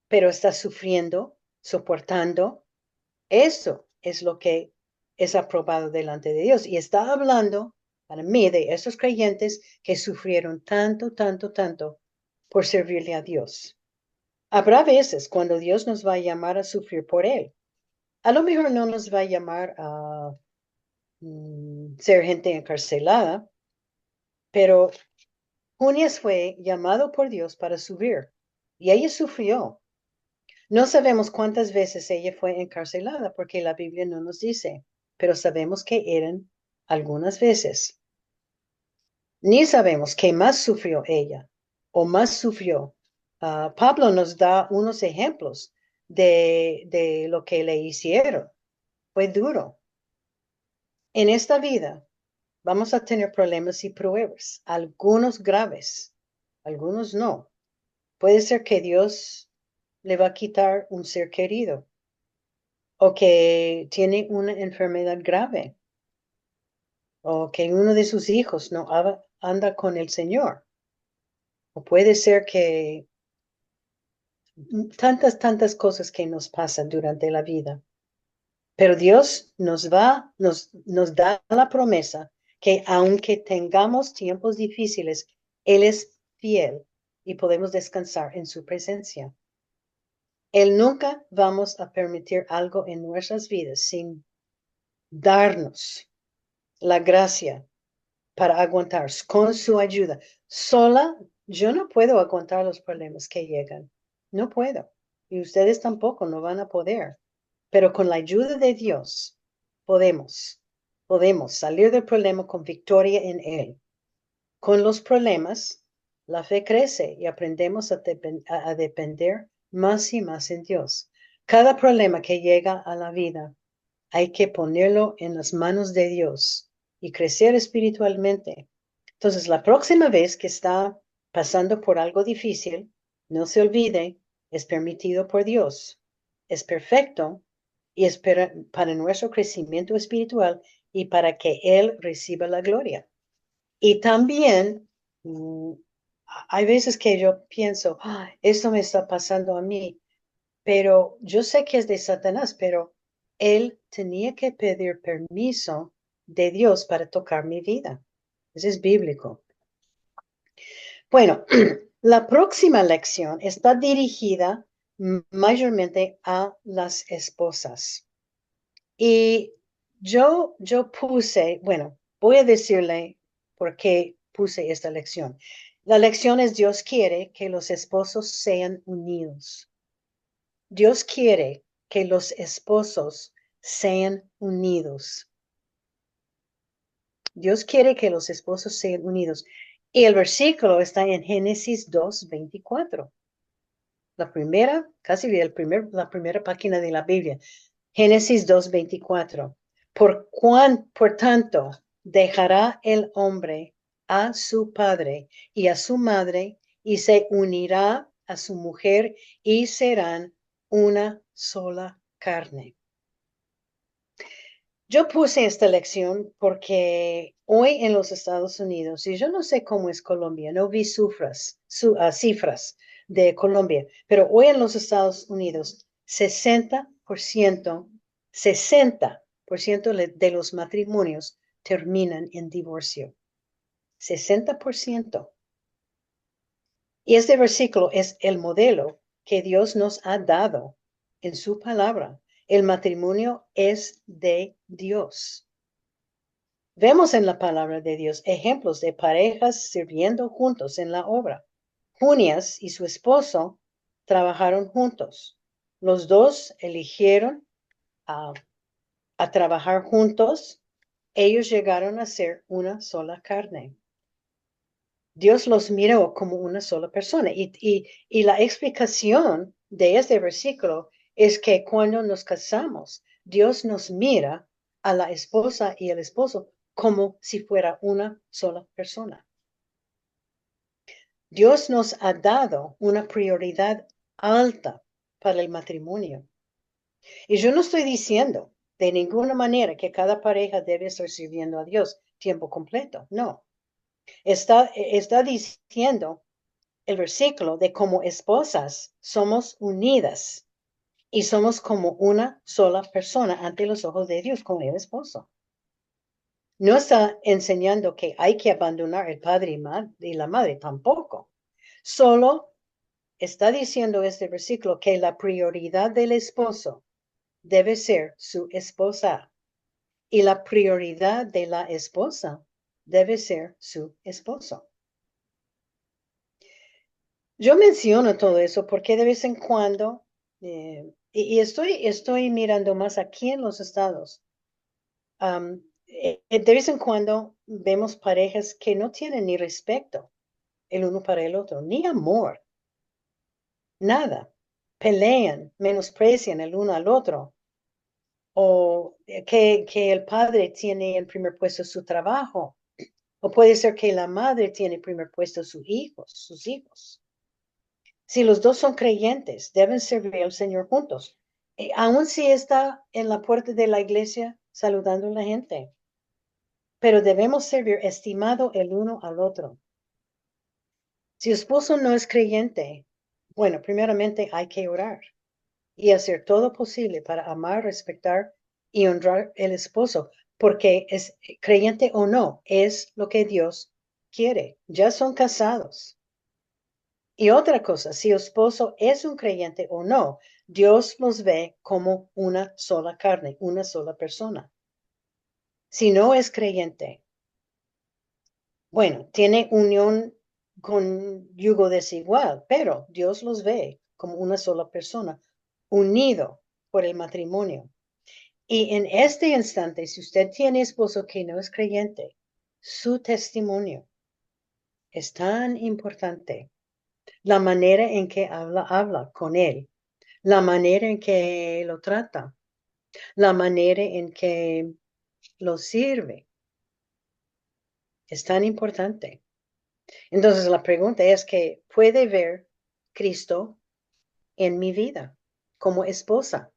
pero está sufriendo, soportando, eso es lo que es aprobado delante de Dios. Y está hablando para mí de esos creyentes que sufrieron tanto, tanto, tanto por servirle a Dios. Habrá veces cuando Dios nos va a llamar a sufrir por Él. A lo mejor no nos va a llamar a ser gente encarcelada, pero Junias fue llamado por Dios para subir y ella sufrió. No sabemos cuántas veces ella fue encarcelada porque la Biblia no nos dice, pero sabemos que eran algunas veces. Ni sabemos qué más sufrió ella o más sufrió. Pablo nos da unos ejemplos de lo que le hicieron. Fue duro. En esta vida vamos a tener problemas y pruebas, algunos graves, algunos no. Puede ser que Dios le va a quitar un ser querido o que tiene una enfermedad grave o que uno de sus hijos no anda con el Señor. O puede ser que tantas cosas que nos pasan durante la vida. Pero Dios nos da la promesa que aunque tengamos tiempos difíciles, Él es fiel y podemos descansar en su presencia. Él nunca vamos a permitir algo en nuestras vidas sin darnos la gracia para aguantar con su ayuda. Sola, yo no puedo aguantar los problemas que llegan. No puedo. Y ustedes tampoco no van a poder. Pero con la ayuda de Dios podemos, podemos salir del problema con victoria en Él. Con los problemas, la fe crece y aprendemos a depender más y más en Dios. Cada problema que llega a la vida, hay que ponerlo en las manos de Dios y crecer espiritualmente. Entonces, la próxima vez que está pasando por algo difícil, no se olvide, es permitido por Dios, es perfecto y es para nuestro crecimiento espiritual y para que Él reciba la gloria. Y también hay veces que yo pienso, esto me está pasando a mí, pero yo sé que es de Satanás, pero él tenía que pedir permiso de Dios para tocar mi vida. Eso es bíblico. Bueno, la próxima lección está dirigida mayormente a las esposas. Y yo puse, bueno, voy a decirle por qué puse esta lección. La lección es Dios quiere que los esposos sean unidos. Dios quiere que los esposos sean unidos. Dios quiere que los esposos sean unidos. Y el versículo está en Génesis 2:24. La primera, casi la primera página de la Biblia. Génesis 2:24. Por tanto, dejará el hombre a su padre y a su madre y se unirá a su mujer y serán una sola carne. Yo puse esta lección porque hoy en los Estados Unidos, y yo no sé cómo es Colombia, no vi cifras de Colombia, pero hoy en los Estados Unidos, 60% de los matrimonios terminan en divorcio. 60%. Y este versículo es el modelo que Dios nos ha dado en su palabra. El matrimonio es de Dios. Vemos en la palabra de Dios ejemplos de parejas sirviendo juntos en la obra. Junias y su esposo trabajaron juntos. Los dos eligieron a, a trabajar juntos. Ellos llegaron a ser una sola carne. Dios los miró como una sola persona. Y la explicación de este versículo es que cuando nos casamos, Dios nos mira a la esposa y el esposo como si fuera una sola persona. Dios nos ha dado una prioridad alta para el matrimonio. Y yo no estoy diciendo de ninguna manera que cada pareja debe estar sirviendo a Dios tiempo completo. No. Está diciendo el versículo de como esposas somos unidas y somos como una sola persona ante los ojos de Dios con el esposo. No está enseñando que hay que abandonar el padre y la madre tampoco. Solo está diciendo este versículo que la prioridad del esposo debe ser su esposa y la prioridad de la esposa debe ser su esposo. Yo menciono todo eso porque de vez en cuando, y estoy mirando más aquí en los estados, de vez en cuando vemos parejas que no tienen ni respeto el uno para el otro, ni amor, nada. Pelean, menosprecian el uno al otro, o que el padre tiene en primer puesto su trabajo, o puede ser que la madre tiene en primer puesto sus hijos. Si los dos son creyentes, deben servir al Señor juntos. Aun si está en la puerta de la iglesia saludando a la gente. Pero debemos servir estimado el uno al otro. Si el esposo no es creyente, bueno, primeramente hay que orar y hacer todo posible para amar, respetar y honrar el esposo, porque es creyente o no, es lo que Dios quiere. Ya son casados. Y otra cosa, si el esposo es un creyente o no, Dios los ve como una sola carne, una sola persona. Si no es creyente, bueno, tiene unión con yugo desigual, pero Dios los ve como una sola persona, unido por el matrimonio. Y en este instante, si usted tiene esposo que no es creyente, su testimonio es tan importante. La manera en que habla con él, la manera en que lo trata, la manera en que lo sirve, es tan importante. Entonces la pregunta es que ¿puede ver Cristo en mi vida como esposa?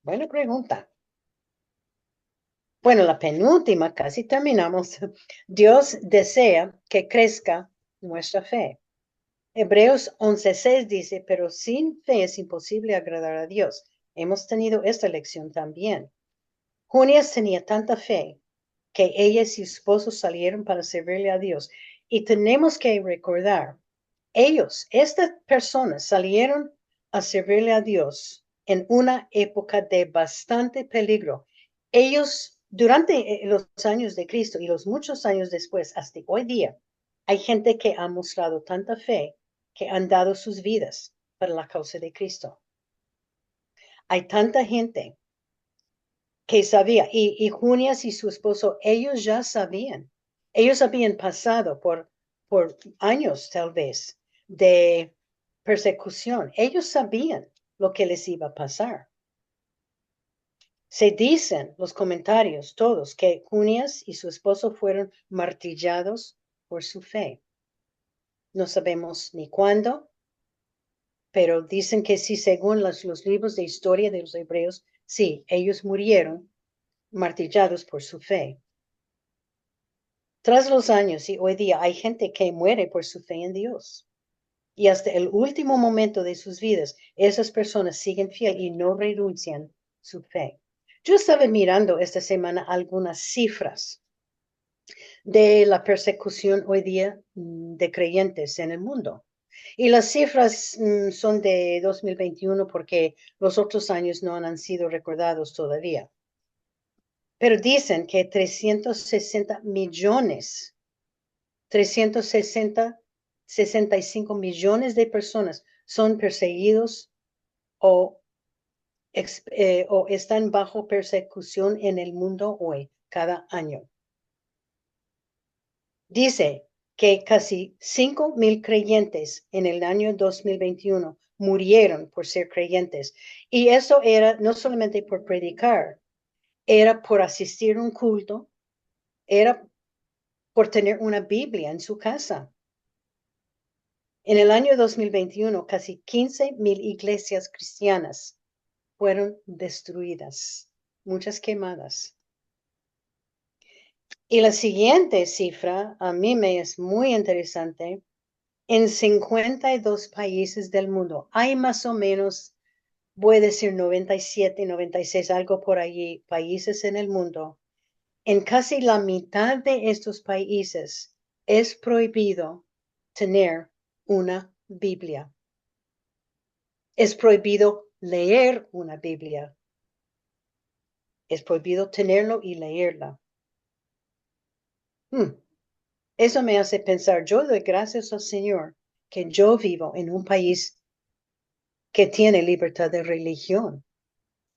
Buena pregunta. Bueno, la penúltima, casi terminamos. Dios desea que crezca nuestra fe. Hebreos 11:6 dice, pero sin fe es imposible agradar a Dios. Hemos tenido esta lección también. Junias tenía tanta fe que ella y su esposo salieron para servirle a Dios. Y tenemos que recordar, estas personas salieron a servirle a Dios en una época de bastante peligro. Ellos, durante los años de Cristo y los muchos años después, hasta hoy día, hay gente que ha mostrado tanta fe que han dado sus vidas para la causa de Cristo. Hay tanta gente que sabía, y Junias y su esposo, ellos ya sabían, ellos habían pasado por años tal vez de persecución, ellos sabían lo que les iba a pasar. Se dicen los comentarios todos que Junias y su esposo fueron martillados por su fe. No sabemos ni cuándo, pero dicen que sí, según los libros de historia de los hebreos, sí, ellos murieron martillados por su fe. Tras los años y hoy día hay gente que muere por su fe en Dios. Y hasta el último momento de sus vidas, esas personas siguen fiel y no renuncian su fe. Yo estaba mirando esta semana algunas cifras de la persecución hoy día de creyentes en el mundo. Y las cifras son de 2021 porque los otros años no han sido recordados todavía. Pero dicen que 360 millones, 65 millones de personas son perseguidos o o están bajo persecución en el mundo hoy, cada año. Dice que casi 5,000 creyentes en el año 2021 murieron por ser creyentes. Y eso era no solamente por predicar, era por asistir a un culto, era por tener una Biblia en su casa. En el año 2021, casi 15,000 iglesias cristianas fueron destruidas, muchas quemadas. Y la siguiente cifra a mí me es muy interesante. En 52 países del mundo hay más o menos, voy a decir 97, 96, algo por allí, países en el mundo. En casi la mitad de estos países es prohibido tener una Biblia. Es prohibido leer una Biblia. Es prohibido tenerlo y leerla. Eso me hace pensar, yo doy gracias al Señor que yo vivo en un país que tiene libertad de religión.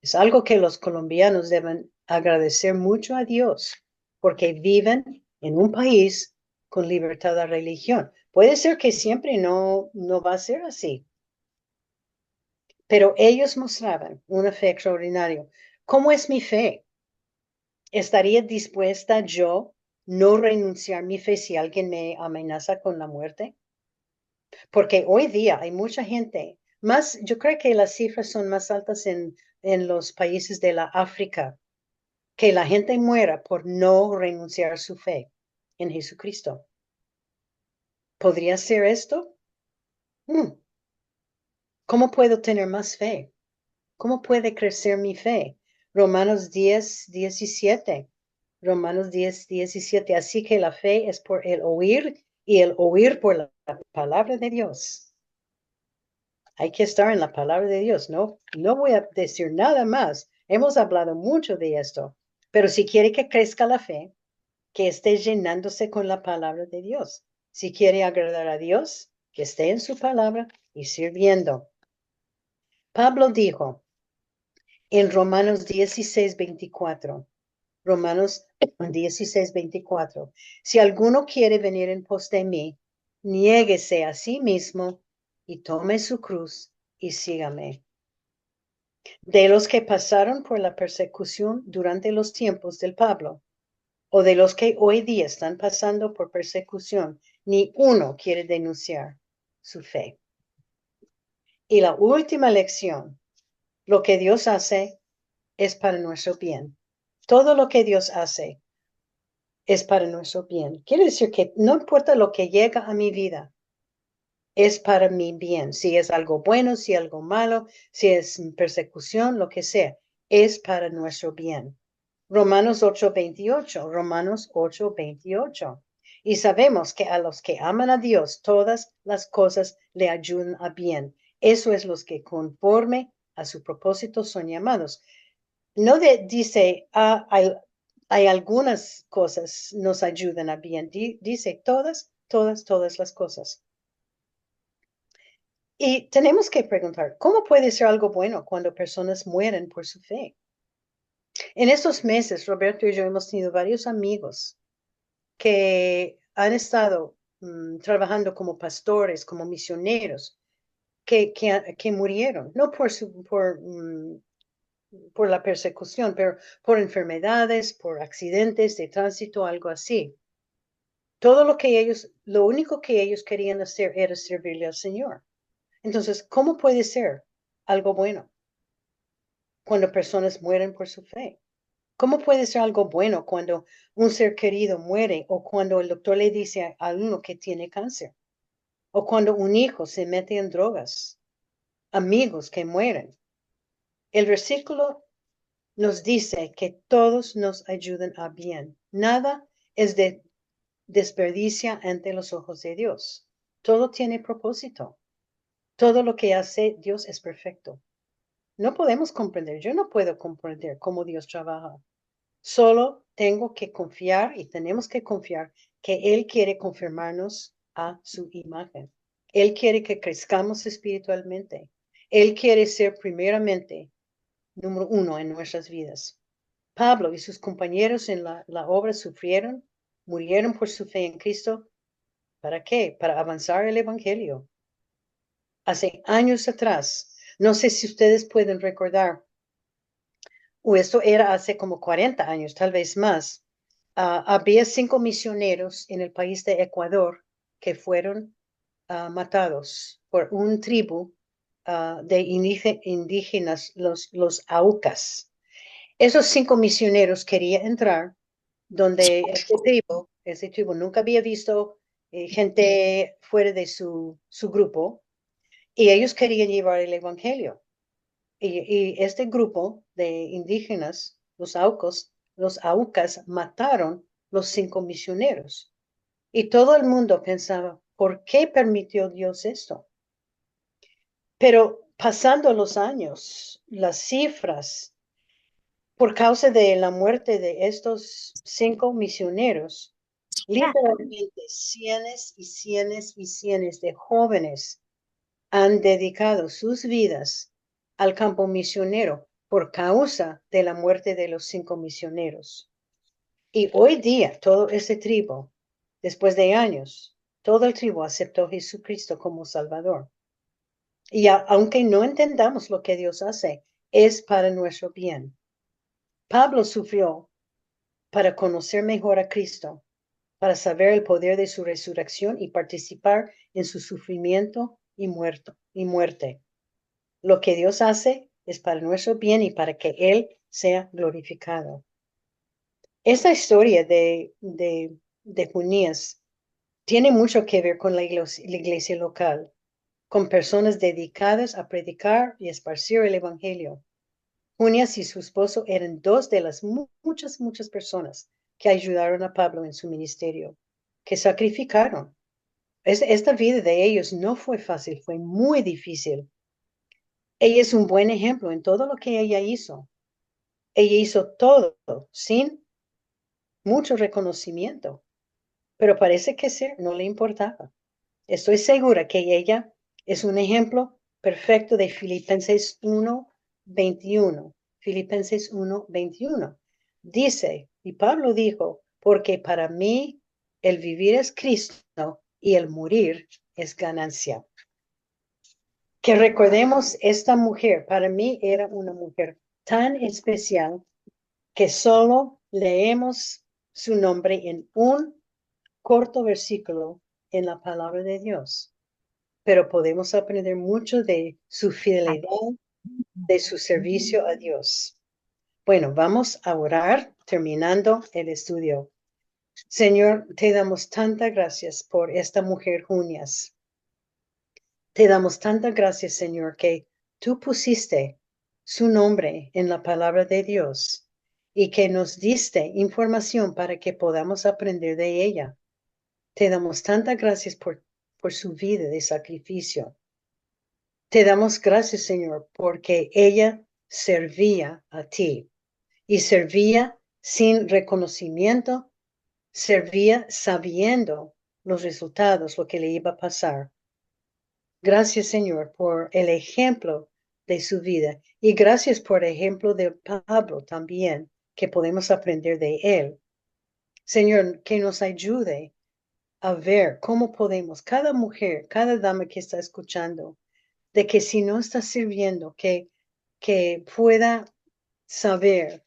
Es algo que los colombianos deben agradecer mucho a Dios, porque viven en un país con libertad de religión. Puede ser que siempre no va a ser así, pero ellos mostraban una fe extraordinaria. ¿Cómo es mi fe? ¿Estaría dispuesta yo no renunciar mi fe si alguien me amenaza con la muerte? Porque hoy día hay mucha gente, más, yo creo que las cifras son más altas en los países de la África, que la gente muera por no renunciar su fe en Jesucristo. ¿Podría ser esto? ¿Cómo puedo tener más fe? ¿Cómo puede crecer mi fe? Romanos 10:17. Romanos 10:17. Así que la fe es por el oír y el oír por la palabra de Dios. Hay que estar en la palabra de Dios, ¿no? No voy a decir nada más. Hemos hablado mucho de esto, pero si quiere que crezca la fe, que esté llenándose con la palabra de Dios. Si quiere agradar a Dios, que esté en su palabra y sirviendo. Pablo dijo en Romanos 16:24, Romanos 16:24, si alguno quiere venir en pos de mí, niéguese a sí mismo y tome su cruz y sígame. De los que pasaron por la persecución durante los tiempos del Pablo, o de los que hoy día están pasando por persecución, ni uno quiere denunciar su fe. Y la última lección, lo que Dios hace es para nuestro bien. Todo lo que Dios hace es para nuestro bien. Quiere decir que no importa lo que llega a mi vida, es para mi bien. Si es algo bueno, si es algo malo, si es persecución, lo que sea, es para nuestro bien. Romanos 8:28, Romanos 8:28. Y sabemos que a los que aman a Dios, todas las cosas le ayudan a bien. Eso es los que conforme a su propósito son llamados. No dice, hay algunas cosas nos ayudan a bien. Dice todas las cosas. Y tenemos que preguntar, ¿cómo puede ser algo bueno cuando personas mueren por su fe? En estos meses, Roberto y yo hemos tenido varios amigos que han estado trabajando como pastores, como misioneros, que murieron, no por la persecución, pero por enfermedades, por accidentes de tránsito, algo así. Todo lo único que ellos querían hacer era servirle al Señor. Entonces, ¿cómo puede ser algo bueno cuando personas mueren por su fe? ¿Cómo puede ser algo bueno cuando un ser querido muere o cuando el doctor le dice a uno que tiene cáncer? O cuando un hijo se mete en drogas, amigos que mueren. El versículo nos dice que todos nos ayudan a bien. Nada es de desperdicia ante los ojos de Dios. Todo tiene propósito. Todo lo que hace Dios es perfecto. No podemos comprender, yo no puedo comprender cómo Dios trabaja. Solo tengo que confiar y tenemos que confiar que Él quiere confirmarnos a su imagen. Él quiere que crezcamos espiritualmente. Él quiere ser primeramente número uno en nuestras vidas. Pablo y sus compañeros en la obra sufrieron, murieron por su fe en Cristo. ¿Para qué? Para avanzar el Evangelio. Hace años atrás, no sé si ustedes pueden recordar, o esto era hace como 40 años, tal vez más, había 5 misioneros en el país de Ecuador que fueron matados por un tribu de indígenas, los Aucas. Esos 5 misioneros querían entrar donde ese tribu nunca había visto gente fuera de su grupo y ellos querían llevar el evangelio. Y este grupo de indígenas, los Aucas, mataron los 5 misioneros. Y todo el mundo pensaba, ¿por qué permitió Dios esto? Pero pasando los años, las cifras, por causa de la muerte de estos 5 misioneros, literalmente cientos y cientos y cientos de jóvenes han dedicado sus vidas al campo misionero por causa de la muerte de los 5 misioneros. Y hoy día, todo ese tribu, después de años, todo el tribu aceptó a Jesucristo como Salvador. Y aunque no entendamos lo que Dios hace, es para nuestro bien. Pablo sufrió para conocer mejor a Cristo, para saber el poder de su resurrección y participar en su sufrimiento y muerte. Lo que Dios hace es para nuestro bien y para que Él sea glorificado. Esta historia de Junías tiene mucho que ver con la iglesia local, con personas dedicadas a predicar y esparcir el Evangelio. Junías y su esposo eran dos de las muchas personas que ayudaron a Pablo en su ministerio, que sacrificaron. Esta vida de ellos no fue fácil, fue muy difícil. Ella es un buen ejemplo en todo lo que ella hizo. Ella hizo todo sin mucho reconocimiento, pero parece que no le importaba. Estoy segura que ella es un ejemplo perfecto de Filipenses 1:21. Filipenses 1:21. Dice, y Pablo dijo, porque para mí el vivir es Cristo y el morir es ganancia. Que recordemos esta mujer, para mí era una mujer tan especial que solo leemos su nombre en un corto versículo en la palabra de Dios, pero podemos aprender mucho de su fidelidad, de su servicio a Dios. Bueno, vamos a orar terminando el estudio. Señor, te damos tantas gracias por esta mujer Junias. Te damos tantas gracias, Señor, que tú pusiste su nombre en la palabra de Dios y que nos diste información para que podamos aprender de ella. Te damos tantas gracias por su vida de sacrificio. Te damos gracias, Señor, porque ella servía a ti y servía sin reconocimiento, servía sabiendo los resultados, lo que le iba a pasar. Gracias, Señor, por el ejemplo de su vida y gracias por el ejemplo de Pablo también, que podemos aprender de él. Señor, que nos ayude a ver cómo podemos, cada mujer, cada dama que está escuchando, de que si no está sirviendo, que pueda saber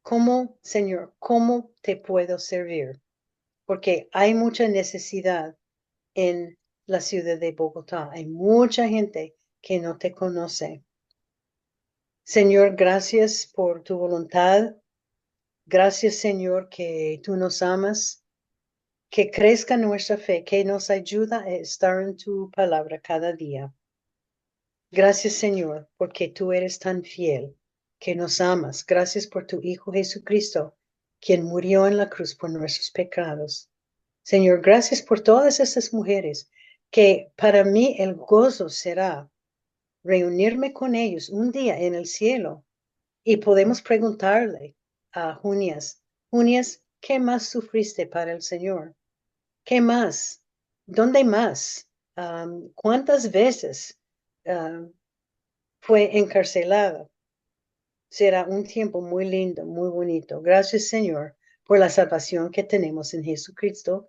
cómo, Señor, cómo te puedo servir, porque hay mucha necesidad en la ciudad de Bogotá. Hay mucha gente que no te conoce. Señor, gracias por tu voluntad. Gracias, Señor, que tú nos amas, que crezca nuestra fe, que nos ayuda a estar en tu palabra cada día. Gracias, Señor, porque tú eres tan fiel, que nos amas. Gracias por tu Hijo Jesucristo, quien murió en la cruz por nuestros pecados. Señor, gracias por todas esas mujeres que para mí el gozo será reunirme con ellos un día en el cielo y podemos preguntarle a Junias, Junias, ¿qué más sufriste para el Señor? ¿Qué más? ¿Dónde más? ¿Cuántas veces fue encarcelada? Será un tiempo muy lindo, muy bonito. Gracias, Señor, por la salvación que tenemos en Jesucristo.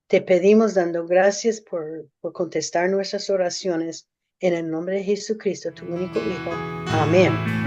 Te pedimos dando gracias por contestar nuestras oraciones en el nombre de Jesucristo, tu único Hijo. Amén.